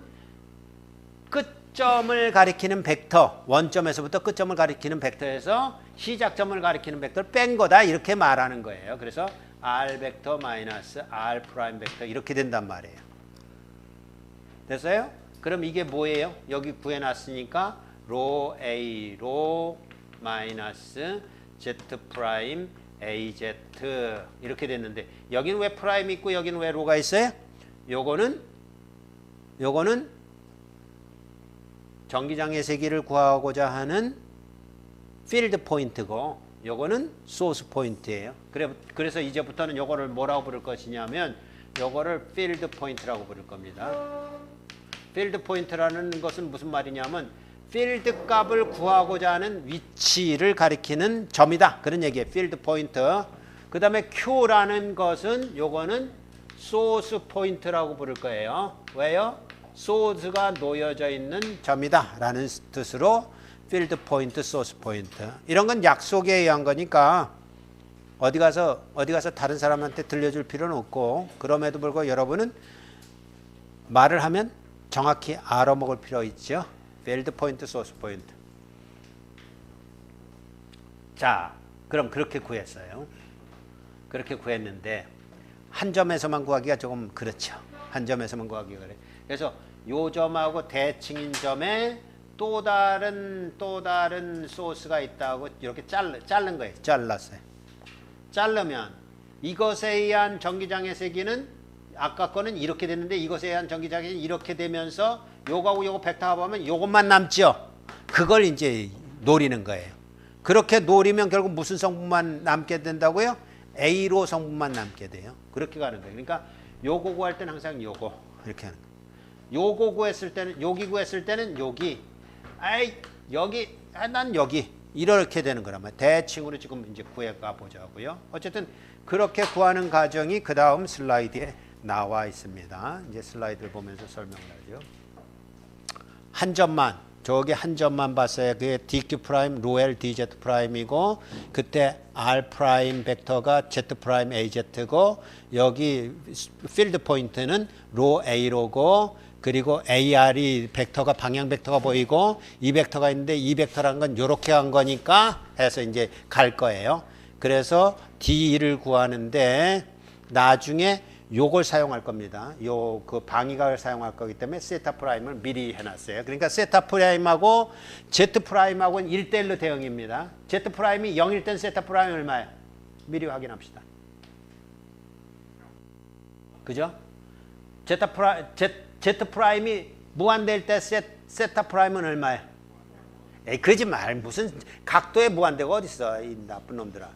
Speaker 1: 끝점을 가리키는 벡터, 원점에서부터 끝점을 가리키는 벡터에서 시작점을 가리키는 벡터를 뺀 거다 이렇게 말하는 거예요. 그래서 R 벡터 마이너스 R 프라임 벡터 이렇게 된단 말이에요. 됐어요? 그럼 이게 뭐예요? 여기 구해놨으니까 로 A 로 마이너스 Z 프라임 AZ 이렇게 됐는데 여기는 왜 프라임 있고 여기는 왜 로가 있어요? 요거는 전기장의 세기를 구하고자 하는 필드 포인트고 요거는 소스 포인트예요. 그래서 이제부터는 요거를 뭐라고 부를 것이냐면 요거를 필드 포인트라고 부를 겁니다. 필드 포인트라는 것은 무슨 말이냐면 필드 값을 구하고자 하는 위치를 가리키는 점이다. 그런 얘기예요. 필드 포인트. 그 다음에 Q라는 것은 요거는 소스 포인트라고 부를 거예요. 왜요? 소스가 놓여져 있는 점이다 라는 뜻으로 필드 포인트, 소스 포인트. 이런 건 약속에 의한 거니까 어디 가서 다른 사람한테 들려줄 필요는 없고 그럼에도 불구하고 여러분은 말을 하면 정확히 알아먹을 필요 있죠. 필드 포인트, 소스 포인트. 자, 그럼 그렇게 구했어요. 그렇게 구했는데 한 점에서만 구하기가 조금 그렇죠. 한 점에서만 구하기가 그래. 그래서 요 점하고 대칭인 점에 또 다른 소스가 있다고 이렇게 자른 거예요. 잘랐어요. 자르면 이것에 의한 전기장의 세기는 아까 거는 이렇게 됐는데 이것에 의한 전기장이 이렇게 되면서 요거하고 요거 벡터 합하면 요것만 남죠. 그걸 이제 노리는 거예요. 그렇게 노리면 결국 무슨 성분만 남게 된다고요? A로 성분만 남게 돼요. 그렇게 가는 거예요. 그러니까 요거 구할 때는 항상 요거 이렇게 하는 거예요. 요거 구했을 때는 여기 구했을 때는 여기 여기 난 여기 이렇게 되는 거란 말이에요. 대칭으로 지금 이제 구해가 보자고요. 어쨌든 그렇게 구하는 과정이 그 다음 슬라이드에 나와 있습니다. 이제 슬라이드를 보면서 설명을 하죠. 한 점만 저기 한 점만 봤어요. 그게 DQ 프라임 로 L DZ 프라임이고 그때 R 프라임 벡터가 Z 프라임 AZ고 여기 필드 포인트는 로 A로고 그리고 AR이 벡터가 방향 벡터가 보이고 이 벡터가 있는데 이 벡터라는 건 이렇게 간 거니까 해서 이제 갈 거예요. 그래서 D를 구하는데 나중에 요걸 사용할 겁니다. 요 그 방위각을 사용할 거기 때문에 세타 프라임을 미리 해놨어요. 그러니까 세타 프라임하고 Z 프라임하고는 1대1로 대응입니다. Z 프라임이 0일 땐 세타 프라임이 얼마예요? 미리 확인합시다. 그죠? Z 프라임이 무한대일 때 세타 프라임은 얼마예요? 에이, 그러지 말. 무슨 각도에 무한대가 어딨어, 이 나쁜 놈들아.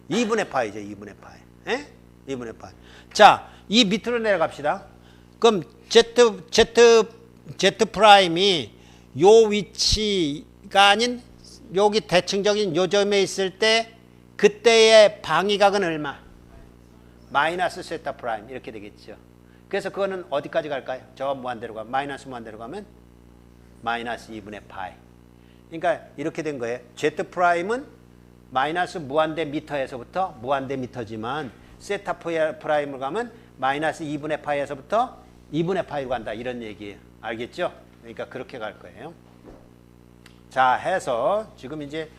Speaker 1: 2분의 파이죠, 2분의 파이. 에? 2분의 파이. 자, 이 밑으로 내려갑시다. 그럼 Z 프라임이 요 위치가 아닌 여기 대칭적인 요 점에 있을 때 그때의 방위각은 얼마? 마이너스 세타 프라임 이렇게 되겠죠. 그래서 그거는 어디까지 갈까요? 저 무한대로 가면 마이너스 무한대로 가면 마이너스 2분의 파이. 그러니까 이렇게 된 거예요. Z 프라임은 마이너스 무한대 미터에서부터 무한대 미터지만 세타 프라임을 가면 마이너스 2분의 파이에서부터 2분의 파이로 간다 이런 얘기예요. 알겠죠? 그러니까 그렇게 갈 거예요. 자, 해서 지금 이제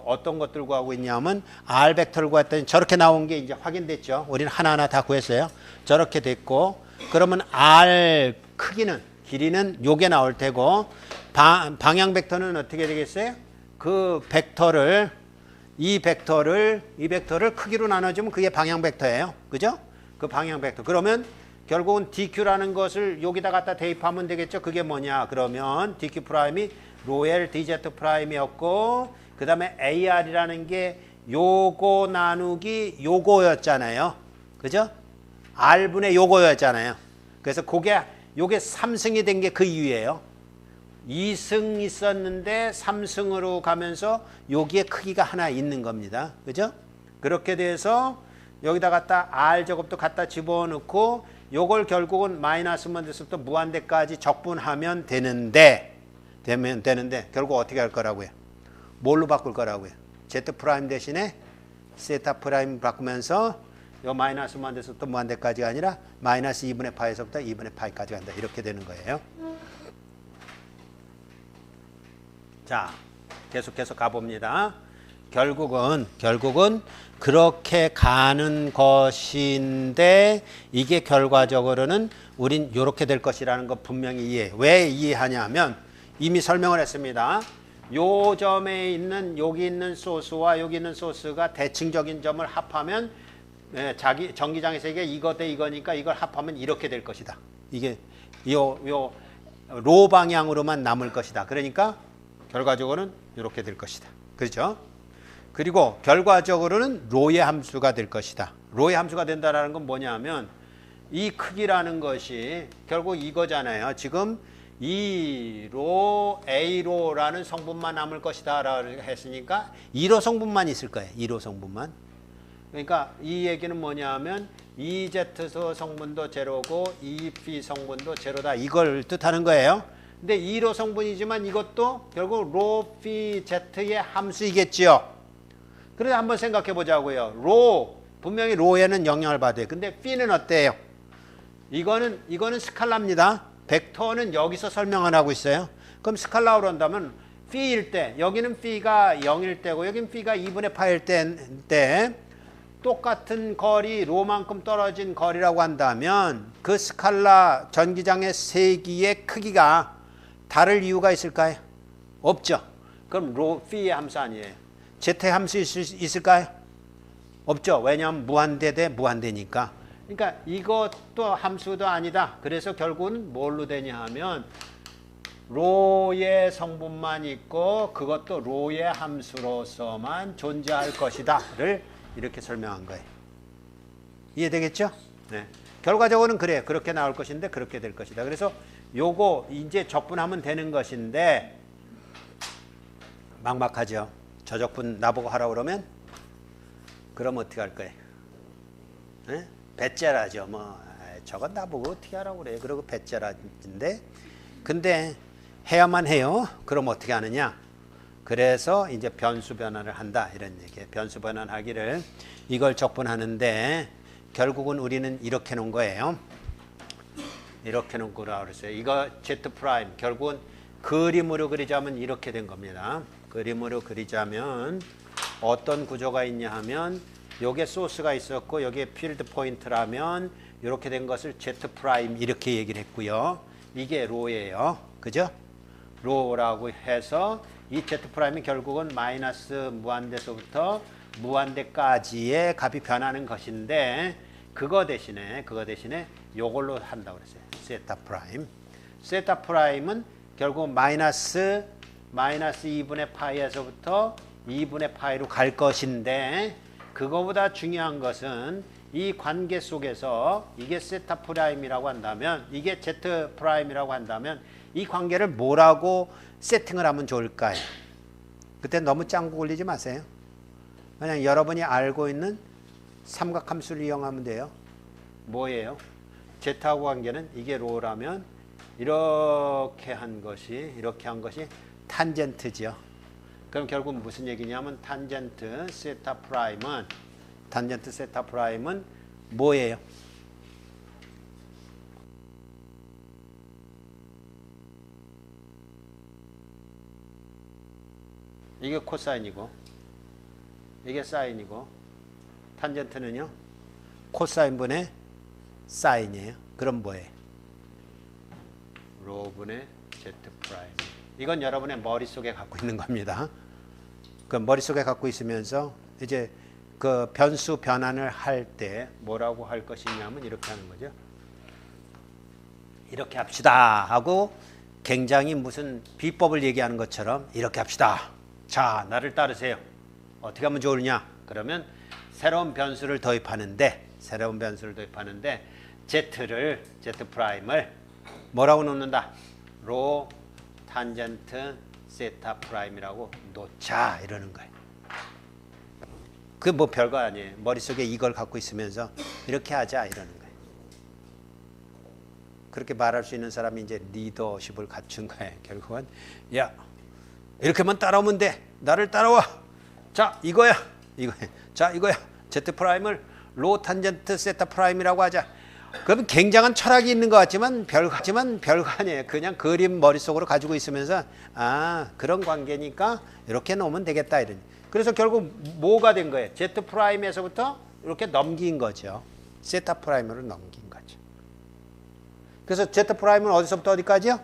Speaker 1: 어떤 것들 구하고 있냐면 R 벡터를 구했더니 저렇게 나온 게 이제 확인됐죠. 우리는 하나하나 다 구했어요. 저렇게 됐고 그러면 R 크기는 길이는 요게 나올 테고 방향 벡터는 어떻게 되겠어요? 그 벡터를 이 벡터를 크기로 나눠주면 그게 방향 벡터예요. 그죠? 그 방향 벡터. 그러면 결국은 DQ라는 것을 여기다 갖다 대입하면 되겠죠. 그게 뭐냐? 그러면 DQ 프라임이 로 L DZ 프라임이었고 그 다음에 AR이라는 게 요거 나누기 요거였잖아요. 그죠? R분의 요거였잖아요. 그래서 요게 3승이 된 게 그 이유예요. 2승 있었는데 3승으로 가면서 여기에 크기가 하나 있는 겁니다. 그죠? 그렇게 돼서 여기다 갖다 R 제곱도 갖다 집어넣고 요걸 결국은 마이너스 문제에서부터 무한대까지 적분하면 되는데 결국 어떻게 할 거라고요? 뭘로 바꿀 거라고요? Z 프라임 대신에 세타 프라임 바꾸면서 요 마이너스 무한대에서부터 무한대까지가 아니라 마이너스 2분의 파이에서부터 2분의 파이까지 간다. 이렇게 되는 거예요. 자, 계속해서 가봅니다. 결국은 그렇게 가는 것인데 이게 결과적으로는 우린 이렇게 될 것이라는 거 분명히 이해해. 왜 이해하냐면 이미 설명을 했습니다. 요 점에 있는 여기 있는 소스와 여기 있는 소스가 대칭적인 점을 합하면 자기 전기장에서 이게 이거 대 이거니까 이걸 합하면 이렇게 될 것이다. 이게 요 로 방향으로만 남을 것이다. 그러니까 결과적으로는 이렇게 될 것이다. 그렇죠? 그리고 결과적으로는 로의 함수가 될 것이다. 로의 함수가 된다는 건 뭐냐면 이 크기라는 것이 결국 이거잖아요. 지금 이 로 A로라는 성분만 남을 것이다 라고 했으니까 2로 성분만 있을 거예요. 2로 성분만. 그러니까 이 얘기는 뭐냐면 EZ 성분도 제로고 EP 성분도 제로다. 이걸 뜻하는 거예요. 근데 2로 성분이지만 이것도 결국 로 phi z의 함수이겠지요. 그래서 한번 생각해 보자고요. 로 분명히 로에는 영향을 받아요. 근데 phi는 어때요? 이거는 스칼라입니다. 벡터는 여기서 설명을 하고 있어요. 그럼 스칼라로 한다면 phi일 때 여기는 phi가 0일 때고 여기는 phi가 2분의 파일 때 똑같은 거리 로만큼 떨어진 거리라고 한다면 그 스칼라 전기장의 세기의 크기가 다를 이유가 있을까요? 없죠. 그럼 로 phi의 함수 아니에요. Z 함수 있을까요? 없죠. 왜냐하면 무한대 대 무한대니까. 그러니까 이것도 함수도 아니다. 그래서 결국은 뭘로 되냐 하면 로의 성분만 있고 그것도 로의 함수로서만 존재할 것이다를 이렇게 설명한 거예요. 이해되겠죠? 네. 결과적으로는 그래요. 그렇게 나올 것인데 그렇게 될 것이다. 그래서 요거 이제 적분하면 되는 것인데 막막하죠. 저 적분 나보고 하라고 그러면 그럼 어떻게 할 거예요? 네? 배째라죠. 저건 나보고 어떻게 하라고 그래. 그러고 배째라인데 근데 해야만 해요. 그럼 어떻게 하느냐? 그래서 이제 변수 변환을 한다 이런 얘기예요. 변수 변환하기를 이걸 적분하는데 결국은 우리는 이렇게 놓은 거예요. 이렇게 놓은 거라고 그랬어요. 이거 Z 프라임 결국은 그림으로 그리자면 이렇게 된 겁니다. 그림으로 그리자면 어떤 구조가 있냐 하면 여기에 소스가 있었고 여기에 필드 포인트라면 이렇게 된 것을 Z 프라임 이렇게 얘기를 했고요. 이게 로예요. 그죠? 로라고 해서 이 Z 프라임이 결국은 마이너스 무한대서부터 무한대까지의 값이 변하는 것인데 그거 대신에 요걸로 한다고 그랬어요. 세타 프라임. 세타 프라임은 결국 마이너스 2분의 파이에서부터 2분의 파이로 갈 것인데 그거보다 중요한 것은 이 관계 속에서 이게 세타 프라임이라고 한다면 이게 Z 프라임이라고 한다면 이 관계를 뭐라고 세팅을 하면 좋을까요? 그때 너무 짱구 굴리지 마세요. 그냥 여러분이 알고 있는 삼각함수를 이용하면 돼요. 뭐예요? Z하고 관계는 이게 로라면 이렇게 한 것이 탄젠트죠. 그럼 결국 무슨 얘기냐면 탄젠트 세타 프라임은 뭐예요? 이게 코사인이고 이게 사인이고 탄젠트는요 코사인분의 사인이에요. 그럼 뭐예요? 로분의 Z 프라임. 이건 여러분의 머릿속에 갖고 있는 겁니다. 그 머릿속에 갖고 있으면서 이제 그 변수 변환을 할 때 뭐라고 할 것이냐면 이렇게 하는 거죠. 이렇게 합시다 하고 굉장히 무슨 비법을 얘기하는 것처럼 이렇게 합시다. 자, 나를 따르세요. 어떻게 하면 좋으냐? 그러면 새로운 변수를 도입하는데 Z 프라임을 뭐라고 놓는다? 로 탄젠트 세타 프라임이라고 놓자 이러는 거예요. 그 뭐 별거 아니에요. 머릿속에 이걸 갖고 있으면서 이렇게 하자 이러는 거예요. 그렇게 말할 수 있는 사람이 이제 리더십을 갖춘 거예요. 결국은 야 이렇게만 따라오면 돼. 나를 따라와. 자 이거야. 자, 이거야. Z 프라임을 로 탄젠트 세타 프라임이라고 하자. 그럼 굉장한 철학이 있는 것 같지만 별거 아니에요. 그냥 그림 머릿속으로 가지고 있으면서 그런 관계니까 이렇게 놓으면 되겠다 이런. 그래서 결국 뭐가 된 거예요? Z 프라임에서부터 이렇게 넘긴 거죠. 세타 프라임으로 넘긴 거죠. 그래서 Z 프라임은 어디서부터 어디까지요?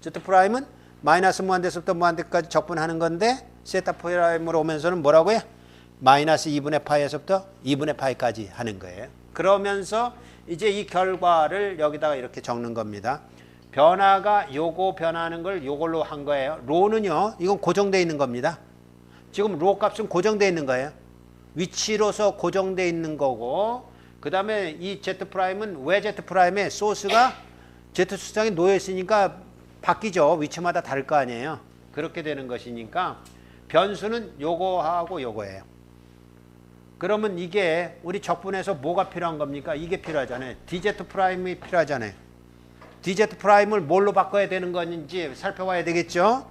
Speaker 1: Z 프라임은 마이너스 무한대에서부터 무한대까지 적분하는 건데 세타 프라임으로 오면서는 뭐라고요? 마이너스 2분의 파이에서부터 2분의 파이까지 하는 거예요. 그러면서 이제 이 결과를 여기다가 이렇게 적는 겁니다. 변화가 요거 변하는 걸 요걸로 한 거예요. 로는요, 이건 고정되어 있는 겁니다. 지금 로 값은 고정되어 있는 거예요. 위치로서 고정되어 있는 거고, 그 다음에 이 Z 프라임은 왜 Z 프라임의 소스가 Z 수상에 놓여 있으니까 바뀌죠. 위치마다 다를 거 아니에요. 그렇게 되는 것이니까 변수는 요거하고 요거예요. 그러면 이게 우리 적분에서 뭐가 필요한 겁니까? 이게 필요하잖아요. DZ 프라임이 필요하잖아요. DZ 프라임을 뭘로 바꿔야 되는 건지 살펴봐야 되겠죠?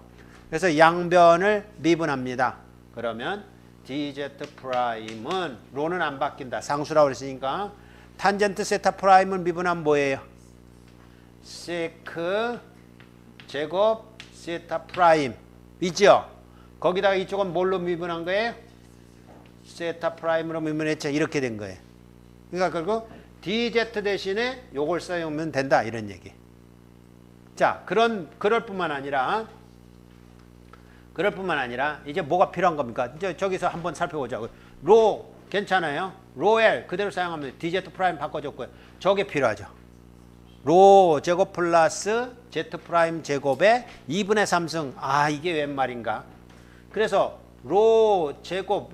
Speaker 1: 그래서 양변을 미분합니다. 그러면 DZ 프라임은 로는 안 바뀐다. 상수라고 그랬으니까 탄젠트 세타 프라임을 미분하면 뭐예요? 세크 제곱 세타 프라임 있죠? 거기다가 이쪽은 뭘로 미분한 거예요? 세타 프라임으로 미분했죠. 이렇게 된 거예요. 그러니까 결국 DZ 대신에 요걸 써오면 된다 이런 얘기. 자, 그럴 뿐만 아니라 이제 뭐가 필요한 겁니까? 이제 저기서 한번 살펴보자고요. 로 괜찮아요. 로 L 그대로 사용하면 DZ 프라임 바꿔줬고요. 저게 필요하죠. 로 제곱 플러스 Z 프라임 제곱의 2분의 3승. 이게 웬 말인가? 그래서 로 제곱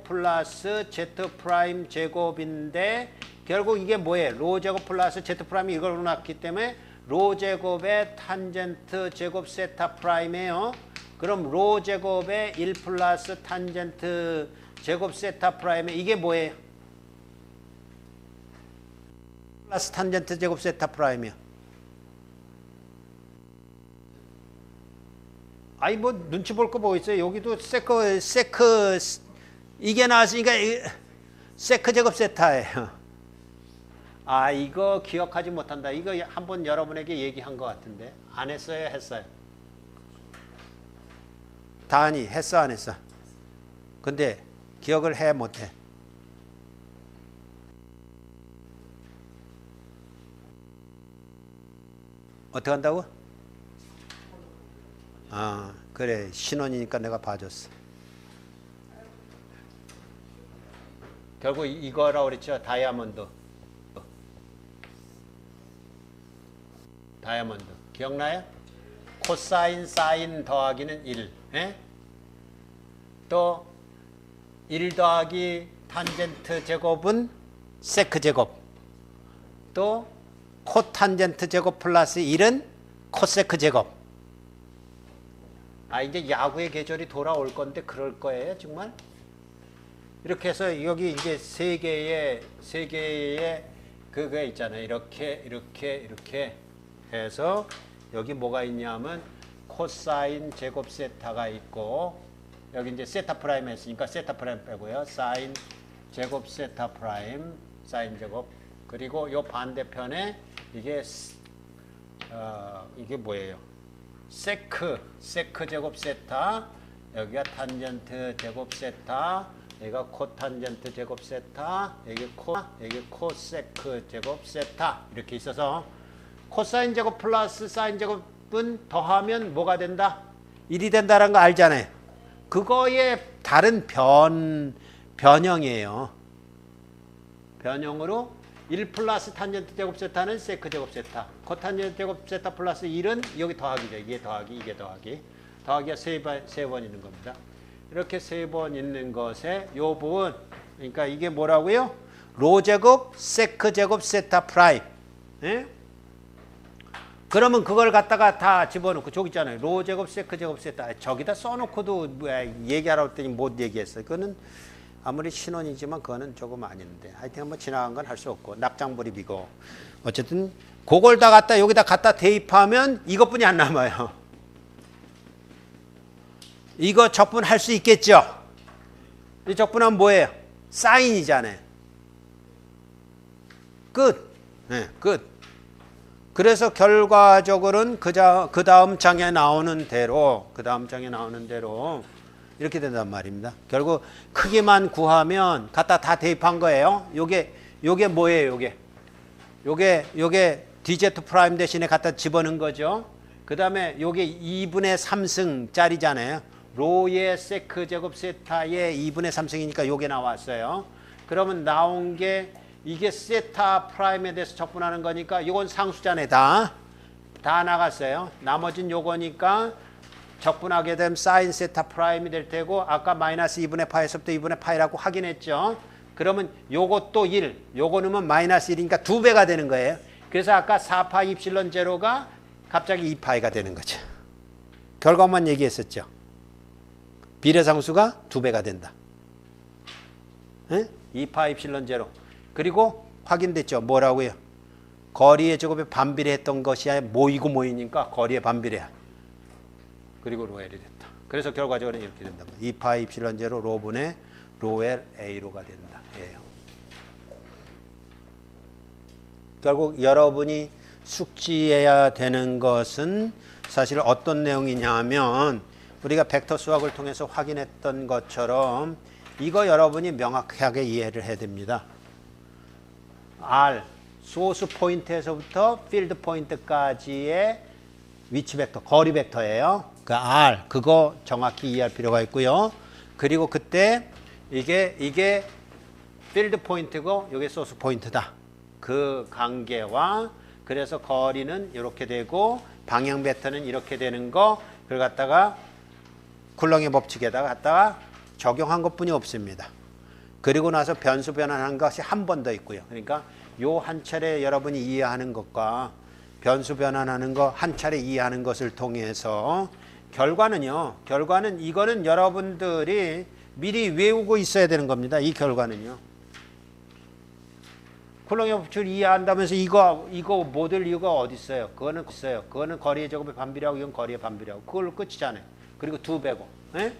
Speaker 1: 플러스 Z 프라임 제곱인데 결국 이게 뭐예요? 로 제곱 플러스 Z 프라임이 이걸로 났기 때문에 로 제곱의 탄젠트 제곱 세타 프라임이에요. 그럼 로 제곱의 1 플러스 탄젠트 제곱 세타 프라임에 이게 뭐예요? 플러스 탄젠트 제곱 세타 프라임이요. 뭐 눈치 볼 거 뭐 있어요? 여기도 세크 이게 나왔으니까 세크 제곱 세타예요. 이거 기억하지 못한다. 이거 한번 여러분에게 얘기한 것 같은데 안 했어요? 했어요? 다하니 했어 안 했어? 근데 기억을 해 못해? 어떻게 한다고? 그래 신혼이니까 내가 봐줬어. 결국 이거라고 그랬죠. 다이아몬드 기억나요? 코사인 사인 더하기는 1 또 1 더하기 탄젠트 제곱은 세크 제곱 또 코탄젠트 제곱 플러스 1은 코세크 제곱. 이제 야구의 계절이 돌아올 건데 그럴 거예요 정말. 이렇게 해서 여기 이제 세 개의 그거 있잖아요. 이렇게 해서 여기 뭐가 있냐면 코사인 제곱 세타가 있고 여기 이제 세타 프라임 했으니까 세타 프라임 빼고요. 사인 제곱 세타 프라임 사인 제곱 그리고 요 반대편에 이게 뭐예요? 세크 제곱 세타 여기가 탄젠트 제곱 세타 여기가 코탄젠트 제곱 세타 여기 코세크 제곱 세타 이렇게 있어서 코사인 제곱 플러스 사인 제곱은 더하면 뭐가 된다? 1이 된다는 거 알잖아요. 그거의 다른 변형이에요. 변형으로 1 플러스 탄젠트 제곱 세타는 세크 제곱 세타 코탄젠트 제곱 세타 플러스 1은 여기 더하기죠. 이게 더하기가 세 번 있는 겁니다. 이렇게 세 번 있는 것에 요 부분 그러니까 이게 뭐라고요? 로 제곱 세크 제곱 세타 프라임. 그러면 그걸 갖다가 다 집어넣고 저기 있잖아요. 로 제곱 세크 제곱 세타 저기다 써놓고도 얘기하라고 했더니 못 얘기했어요. 그거는 아무리 신혼이지만 그거는 조금 아닌데 하여튼 한번 지나간 건 할 수 없고 납작불입이고 어쨌든 그걸 다 갖다 여기다 갖다 대입하면 이것뿐이 안 남아요. 이거 적분할 수 있겠죠? 이 적분하면 뭐예요? 사인이잖아요. 끝. 네, 끝. 그래서 결과적으로는 그 다음 장에 나오는 대로 이렇게 된단 말입니다. 결국 크기만 구하면 갖다 다 대입한 거예요. 요게 뭐예요? 요게 dz 프라임 대신에 갖다 집어넣은 거죠. 그 다음에 요게 2분의 3승짜리잖아요. 로의 세크 제곱 세타의 2분의 3승이니까 요게 나왔어요. 그러면 나온 게 이게 세타 프라임에 대해서 적분하는 거니까 이건 상수잖아요. 다 나갔어요. 나머진 요거니까 적분하게 되면 사인 세타 프라임이 될 테고 아까 마이너스 2분의 파에서부터 2분의 파이라고 확인했죠. 그러면 요것도 1, 요거 넣으면 마이너스 1이니까 2배가 되는 거예요. 그래서 아까 4파 입실론 제로가 갑자기 2파이가 되는 거죠. 결과만 얘기했었죠. 비례상수가 2배가 된다. 에? 2파 입실론 제로. 그리고 확인됐죠. 뭐라고요? 거리의 제곱에 반비례했던 것이 모이니까 거리의 반비례. 그리고 로 L이 됐다. 그래서 결과적으로 이렇게 된다. 2파 입실론 제로 로분의 로 L A로가 된다. 예요. 결국 여러분이 숙지해야 되는 것은 사실 어떤 내용이냐 하면 우리가 벡터 수학을 통해서 확인했던 것처럼 이거 여러분이 명확하게 이해를 해야 됩니다. R, 소스 포인트에서부터 필드 포인트까지의 위치 벡터, 거리 벡터예요. 그 R, 그거 정확히 이해할 필요가 있고요. 그리고 그때 이게 필드 포인트고 이게 소스 포인트다. 그 관계와 그래서 거리는 이렇게 되고 방향 벡터는 이렇게 되는 거 그걸 갖다가 쿨렁의 법칙에다가 갖다가 적용한 것뿐이 없습니다. 그리고 나서 변수 변환한 것이 한 번 더 있고요. 그러니까 요 한 차례 여러분이 이해하는 것과 변수 변환하는 거 한 차례 이해하는 것을 통해서 결과는 이거는 여러분들이 미리 외우고 있어야 되는 겁니다. 이 결과는요. 쿨렁의 법칙을 이해한다면서 이거 모델 이유가 어디 있어요? 그거는 거리의 제곱의 반비례하고 이건 거리의 반비례하고 그걸로 끝이잖아요. 그리고 2배고. 예?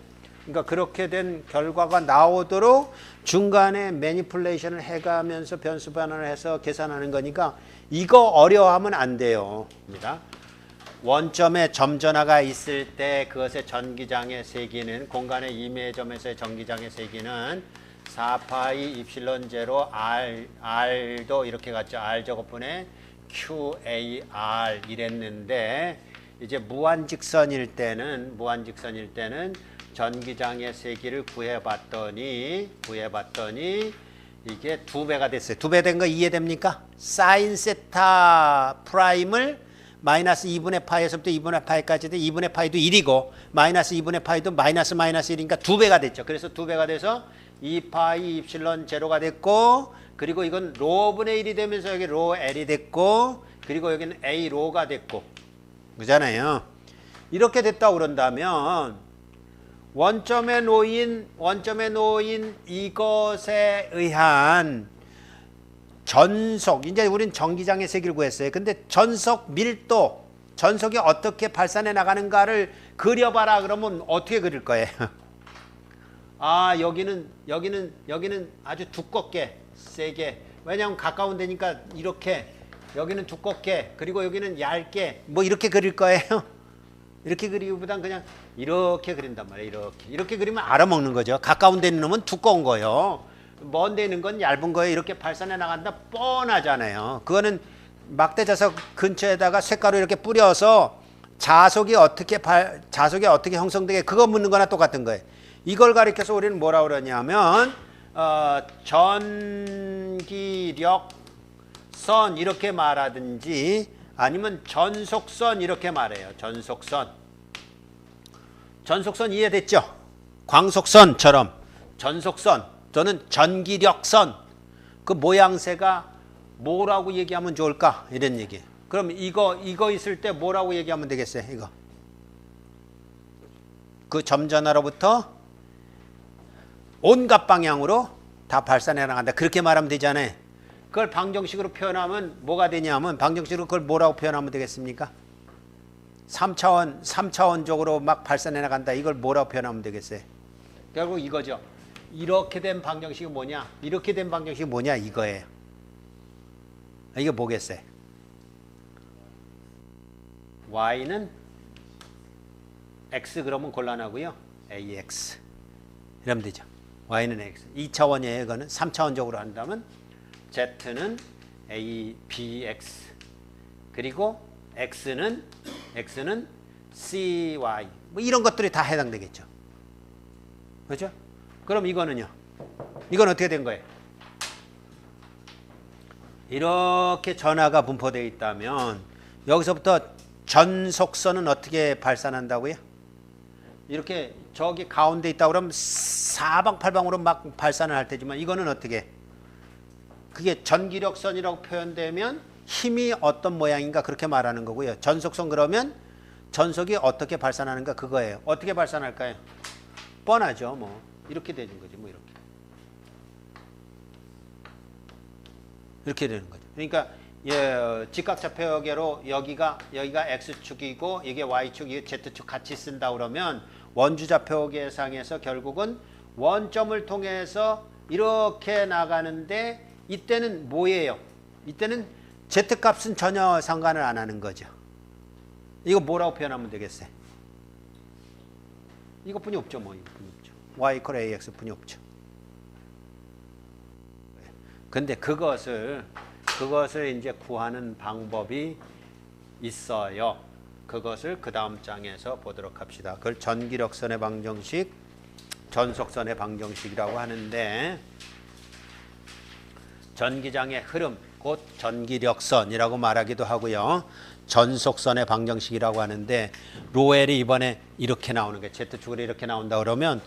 Speaker 1: 그러니까 그렇게 된 결과가 나오도록 중간에 매니플레이션을 해가면서 변수 변환을 해서 계산하는 거니까 이거 어려워하면 안 돼요. 원점에 점전화가 있을 때 그것의 전기장의 세기는 공간의 임의점에서의 전기장의 세기는 4파이 입실론 제로 R도 이렇게 갔죠. R 제곱분의 QAR 이랬는데 이제 무한직선일 때는 전기장의 세기를 구해봤더니 이게 2배가 됐어요. 2배 된 거 이해됩니까? 사인 세타 프라임을 마이너스 2분의 파이에서부터 2분의 파이까지 돼 2분의 파이도 1이고 마이너스 2분의 파이도 마이너스 1이니까 2배가 됐죠. 그래서 2배가 돼서 2파이 입실론 제로가 됐고 그리고 이건 로분의 1이 되면서 여기 로 L이 됐고 그리고 여기는 A 로가 됐고 그잖아요. 이렇게 됐다고 그런다면 원점에 놓인 이것에 의한 전속, 이제 우리는 전기장의 세기를 구했어요. 근데 전속 밀도, 전속이 어떻게 발산해 나가는가를 그려봐라 그러면 어떻게 그릴 거예요? 아, 여기는 아주 두껍게, 세게. 왜냐하면 가까운 데니까 이렇게, 여기는 두껍게, 그리고 여기는 얇게, 뭐 이렇게 그릴 거예요? 이렇게 그리기보단 그냥 이렇게 그린단 말이에요. 이렇게 그리면 알아먹는 거죠. 가까운 데 있는 놈은 두꺼운 거예요. 먼 데 있는 건 얇은 거예요. 이렇게 발산해 나간다 뻔하잖아요. 그거는 막대자석 근처에다가 쇳가루 이렇게 뿌려서 자석이 어떻게 형성되게 그거 묻는 거나 똑같은 거예요. 이걸 가리켜서 우리는 뭐라고 그러냐면 전기력선 이렇게 말하든지 아니면 전속선 이렇게 말해요. 전속선 이해됐죠? 광속선처럼 전속선 또는 전기력선 그 모양새가 뭐라고 얘기하면 좋을까? 이런 얘기. 그럼 이거 있을 때 뭐라고 얘기하면 되겠어요? 이거. 그 점전화로부터 온갖 방향으로 다 발산해 나간다. 그렇게 말하면 되잖아요. 그걸 방정식으로 표현하면 뭐가 되냐면 방정식으로 그걸 뭐라고 표현하면 되겠습니까? 3차원적으로 막 발산해 나간다. 이걸 뭐라고 표현하면 되겠어요? 결국 이거죠. 이렇게 된 방정식이 뭐냐? 이렇게 된 방정식이 뭐냐? 이거예요. 이게 뭐겠어요? y는 x 그러면 곤란하고요. ax 이러면 되죠. y는 x. 2차원이에요. 이거는 3차원적으로 한다면 z는 a, bx 그리고 x는 cy 뭐 이런 것들이 다 해당되겠죠. 그렇죠? 그럼 이거는요. 이건 어떻게 된 거예요? 이렇게 전하가 분포되어 있다면 여기서부터 전속선은 어떻게 발산한다고요? 이렇게 저기 가운데 있다 그러면 사방팔방으로 막 발산을 할 테지만 이거는 어떻게? 그게 전기력선이라고 표현되면 힘이 어떤 모양인가 그렇게 말하는 거고요. 전속선 그러면 전속이 어떻게 발산하는가 그거예요. 어떻게 발산할까요? 뻔하죠. 뭐 이렇게 되는 거지. 뭐 이렇게 되는 거죠. 그러니까 직각좌표계로 여기가 x축이고 이게 y축, 이게 z축 같이 쓴다 그러면 원주좌표계상에서 결국은 원점을 통해서 이렇게 나가는데 이때는 뭐예요? 이때는 z값은 전혀 상관을 안 하는 거죠. 이거 뭐라고 표현하면 되겠어요? 이것뿐이 없죠. 뭐 이것뿐이 없죠. y equal ax 뿐이 없죠. 근데 그것을 이제 구하는 방법이 있어요. 그것을 그 다음 장에서 보도록 합시다. 그걸 전기력선의 방정식, 전속선의 방정식이라고 하는데 전기장의 흐름, 곧 전기력선이라고 말하기도 하고요. 전속선의 방정식이라고 하는데 로엘이 이번에 이렇게 나오는 게 Z축으로 이렇게 나온다 그러면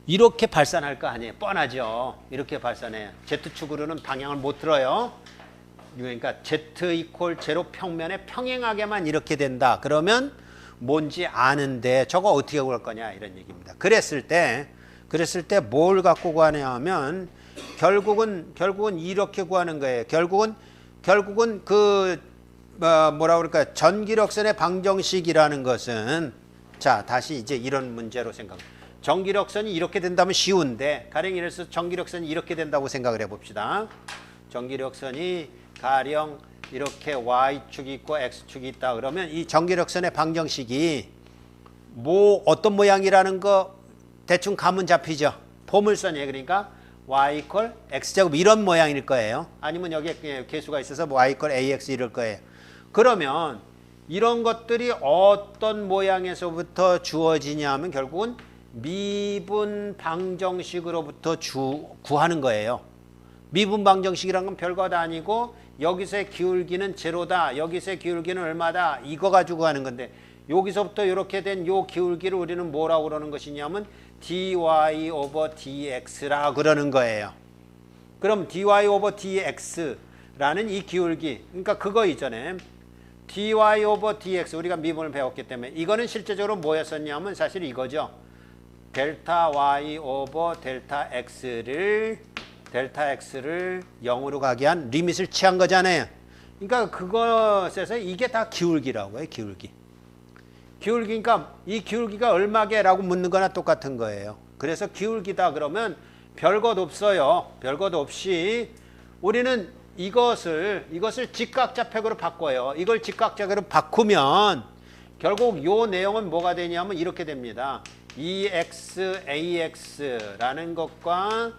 Speaker 1: 이렇게 발산할 거 아니에요. 뻔하죠. 이렇게 발산해요. Z축으로는 방향을 못 틀어요. 그러니까 Z 이퀄 제로 평면에 평행하게만 이렇게 된다. 그러면 뭔지 아는데 저거 어떻게 구할 거냐 이런 얘기입니다. 그랬을 때 뭘 갖고 구하냐 하면 결국은 이렇게 구하는 거예요. 결국은 그 뭐라 그럴까 전기력선의 방정식이라는 것은 자 다시 이제 이런 문제로 생각합니다. 전기력선이 이렇게 된다면 쉬운데 가령 예를 들어서 전기력선이 이렇게 된다고 생각을 해봅시다. 전기력선이 가령 이렇게 y축이 있고 x축이 있다 그러면 이 전기력선의 방정식이 뭐 어떤 모양이라는 거 대충 감은 잡히죠. 포물선이에요. 그러니까 y equal x제곱 이런 모양일 거예요. 아니면 여기에 계수가 있어서 y equal ax 이럴 거예요. 그러면 이런 것들이 어떤 모양에서부터 주어지냐 하면 결국은 미분 방정식으로부터 구하는 거예요. 미분 방정식이란 건 별거 다 아니고 여기서의 기울기는 제로다. 여기서의 기울기는 얼마다. 이거 가지고 하는 건데 여기서부터 이렇게 된 요 기울기를 우리는 뭐라고 그러는 것이냐면 dy over dx라 그러는 거예요. 그럼 dy over dx라는 이 기울기, 그러니까 그거 이전에 dy over dx 우리가 미분을 배웠기 때문에 이거는 실제적으로 뭐였었냐면 사실 이거죠. 델타 y over 델타 x를 0으로 가게 한 리밋을 취한 거잖아요. 그러니까 그것에서 이게 다 기울기라고 해요. 기울기니까 이 기울기가 얼마게라고 묻는 거나 똑같은 거예요. 그래서 기울기다 그러면 별것 없어요. 별것 없이 우리는 이것을 직각좌표로 바꿔요. 이걸 직각좌표로 바꾸면 결국 요 내용은 뭐가 되냐면 이렇게 됩니다. EX-AX라는 것과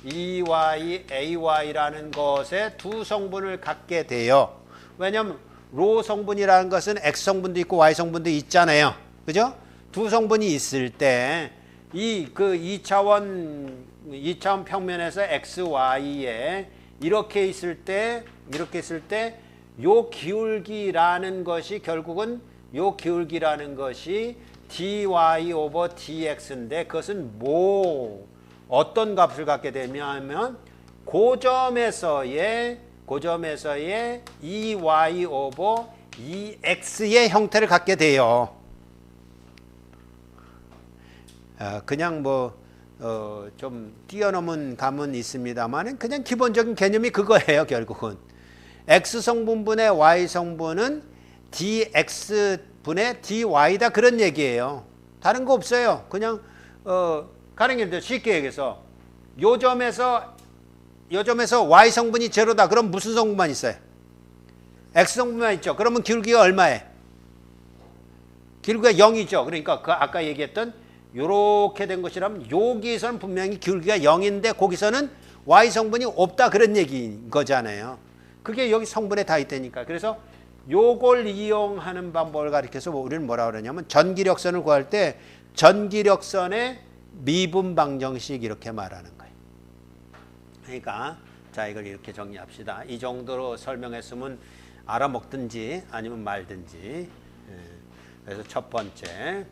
Speaker 1: EY-AY라는 것의 두 성분을 갖게 돼요. 왜냐하면 로 성분이라는 것은 X 성분도 있고 Y 성분도 있잖아요. 그죠? 두 성분이 있을 때 이 그 2차원 평면에서 X, Y에 이렇게 있을 때 요 기울기라는 것이 결국은 요 기울기라는 것이 dy over dx인데 그것은 어떤 값을 갖게 되냐면 고점에서의 ey over ex의 형태를 갖게 돼요. 그냥 좀 뛰어넘은 감은 있습니다만 그냥 기본적인 개념이 그거예요. 결국은 x 성분분의 y 성분은 dx분의 dy다 그런 얘기예요. 다른 거 없어요. 그냥 가령 예를 들어 쉽게 얘기해서 요 점에서 y 성분이 제로다. 그럼 무슨 성분만 있어요? x 성분만 있죠. 그러면 기울기가 얼마예요? 기울기가 0이죠. 그러니까 그 아까 얘기했던 요렇게 된 것이라면 여기서는 분명히 기울기가 0인데 거기서는 y 성분이 없다 그런 얘기인 거잖아요. 그게 여기 성분에 다 있다니까. 그래서 요걸 이용하는 방법을 가리켜서 우리는 뭐라 그러냐면 전기력선을 구할 때 전기력선의 미분 방정식 이렇게 말하는 거예요. 그러니까 자 이걸 이렇게 정리합시다. 이 정도로 설명했으면 알아먹든지 아니면 말든지. 그래서 첫 번째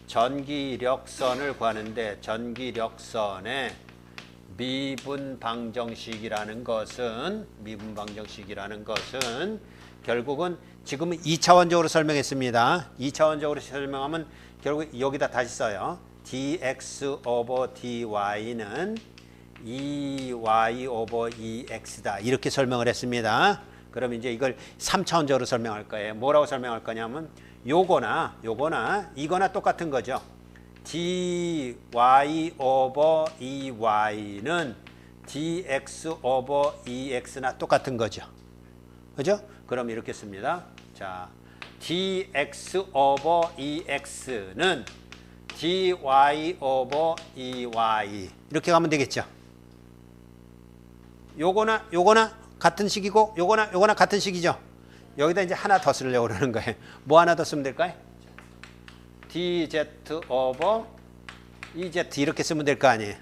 Speaker 1: 전기력선을 구하는데 전기력선의 미분 방정식이라는 것은 결국은 지금은 2차원적으로 설명했습니다. 2차원적으로 설명하면 결국 여기다 다시 써요. dx over dy는 2y over 2x다. 이렇게 설명을 했습니다. 그럼 이제 이걸 3차원적으로 설명할 거예요. 뭐라고 설명할 거냐면 요거나 이거나 똑같은 거죠. dy over 2y는 dx over 2x나 똑같은 거죠. 그죠? 그럼 이렇게 씁니다. 자, dx over 2x는 dy over 2y 이렇게 가면 되겠죠. 요거나 같은 식이고 요거나 같은 식이죠. 여기다 이제 하나 더 쓰려고 그러는 거예요. 뭐 하나 더 쓰면 될까요? dz over 2z 이렇게 쓰면 될 거 아니에요.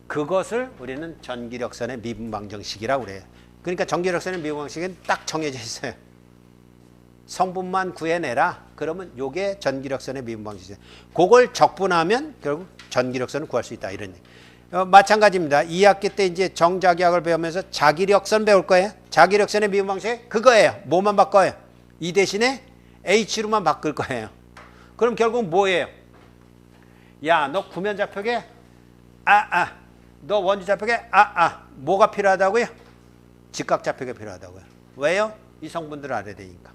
Speaker 1: 그것을 우리는 전기력선의 미분방정식이라고 그래요. 그러니까 전기력선의 미분방정식은 딱 정해져 있어요. 성분만 구해내라. 그러면 요게 전기력선의 미분방정식이에요. 그걸 적분하면 결국 전기력선을 구할 수 있다. 이런 얘기. 마찬가지입니다. 2학기 때 이제 정자기학을 배우면서 자기력선 배울 거예요. 자기력선의 미분방식 그거예요. 뭐만 바꿔요? 이 대신에 H로만 바꿀 거예요. 그럼 결국 뭐예요? 야, 너 구면좌표계 너 원주좌표계 뭐가 필요하다고요? 직각좌표가 필요하다고요. 왜요? 이 성분들을 알아야 되니까.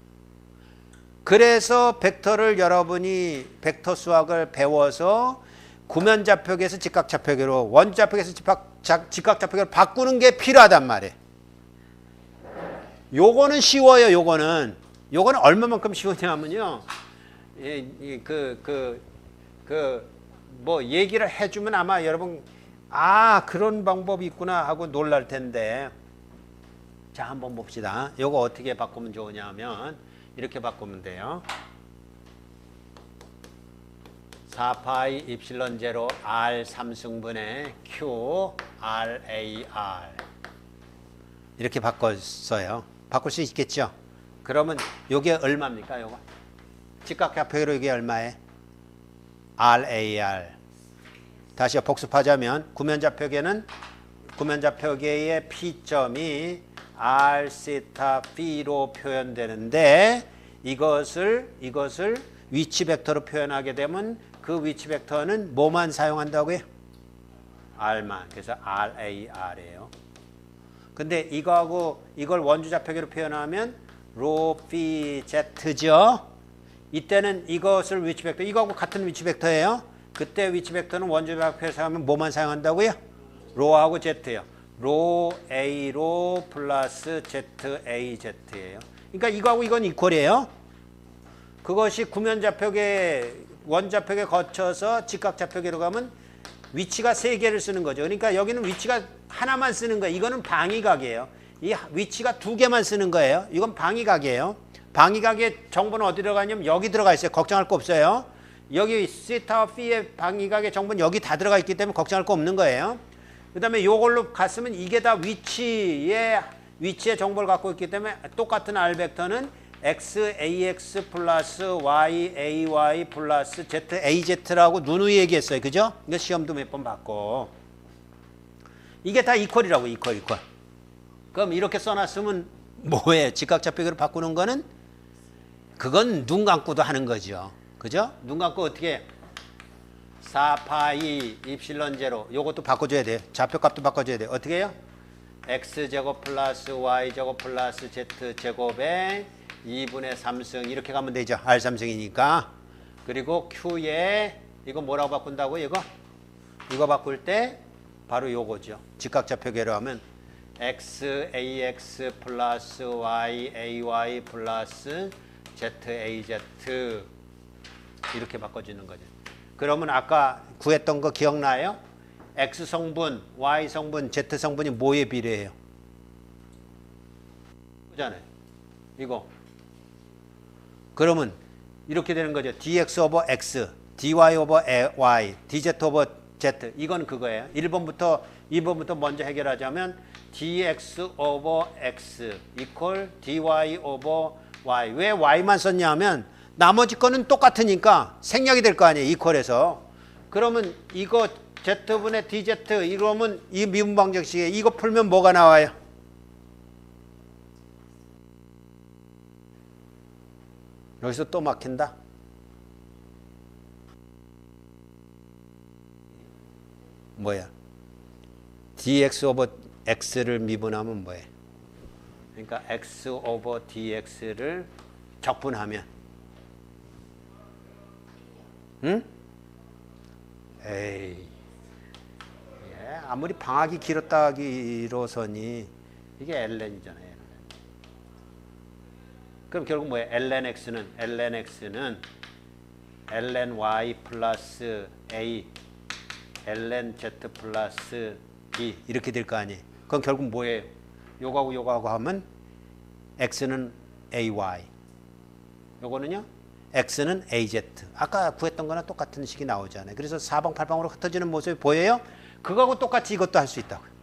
Speaker 1: 그래서 벡터를 여러분이 벡터 수학을 배워서 구면좌표계에서 직각좌표계로 원주좌표계에서 직각좌표계로 바꾸는 게 필요하단 말이에요. 요거는 쉬워요. 요거는 얼마만큼 쉬우냐면요. 뭐 얘기를 해주면 아마 여러분 그런 방법이 있구나 하고 놀랄 텐데. 자, 한번 봅시다. 요거 어떻게 바꾸면 좋으냐면 이렇게 바꾸면 돼요. 4파이 입실론 제로 R 3승분의 Q RAR 이렇게 바꿨어요. 바꿀 수 있겠죠? 그러면 요게 얼마입니까? 요거 직각좌표계로 이게 얼마예요? RAR. 다시 복습하자면 구면좌표계의 P점이 R 세타 B로 표현되는데 이것을 위치 벡터로 표현하게 되면 그 위치 벡터는 뭐만 사용한다고요? R만. 그래서 RAR이에요. 근데 이걸 원주좌표계로 표현하면 로 B Z죠. 이때는 이것을 위치 벡터, 이거하고 같은 위치 벡터예요. 그때 위치 벡터는 원주좌표에서 하면 뭐만 사용한다고요? 로하고 Z예요. 로 A로 플러스 ZAZ예요. 그러니까 이거하고 이건 이퀄이에요. 그것이 구면좌표계 원좌표계 거쳐서 직각좌표계로 가면 위치가 3개를 쓰는 거죠. 그러니까 여기는 위치가 하나만 쓰는 거예요. 이거는 방위각이에요. 이 위치가 2개만 쓰는 거예요. 이건 방위각이에요. 방위각의 정보는 어디 들어가냐면 여기 들어가 있어요. 걱정할 거 없어요. 여기 시타와 피의 방위각의 정보는 여기 다 들어가 있기 때문에 걱정할 거 없는 거예요. 그 다음에 요걸로 갔으면 이게 다 위치의 정보를 갖고 있기 때문에 똑같은 R 벡터는 XAX 플러스 YAY 플러스 ZAZ라고 누누이 얘기했어요. 그죠? 이거 시험도 몇 번 봤고. 이게 다 이퀄이라고, 이퀄. 그럼 이렇게 써놨으면 뭐예요? 직각좌표계로 바꾸는 거는 그건 눈 감고도 하는 거죠. 그죠? 눈 감고 어떻게 해요? 4파이 입실론 제로. 요것도 바꿔줘야 돼요. 좌표값도 바꿔줘야 돼요. 어떻게 해요? X제곱 플러스 Y제곱 플러스 Z제곱에 2분의 3승 이렇게 가면 되죠. R3승이니까. 그리고 Q에 이거 뭐라고 바꾼다고 이거? 이거 바꿀 때 바로 요거죠. 직각좌표계로 하면 x ax 플러스 y ay 플러스 z az 이렇게 바꿔주는 거죠. 그러면 아까 구했던 거 기억나요? x 성분, y 성분, z 성분이 뭐에 비례해요? 그잖아요. 이거. 그러면 이렇게 되는 거죠. dx 오버 x, dy 오버 y, dz 오버 z. 이건 그거예요. 1번부터 2번부터 먼저 해결하자면 dx 오버 x 이퀄 dy 오버 y. 왜 y만 썼냐 하면 나머지 거는 똑같으니까 생략이 될 거 아니에요. 이퀄에서. 그러면 이거 z분의 dz 이러면 이 미분 방정식에 이거 풀면 뭐가 나와요? 여기서 또 막힌다. 뭐야? dx 오버 x를 미분하면 뭐예요? 그러니까 x 오버 dx를 적분하면 응? 에이. 예, 아무리 방학이 길었다 하기로서니 이게 ln이잖아요. 그럼 결국 뭐예요? lnx는 lny 플러스 a lnz 플러스 b 이렇게 될 거 아니에요. 그럼 결국 뭐예요? 요거하고 요거하고 하면 x는 ay 요거는요? x는 az. 아까 구했던 거나 똑같은 식이 나오잖아요. 그래서 4방 8방으로 흩어지는 모습이 보여요? 그거하고 똑같이 이것도 할 수 있다고요.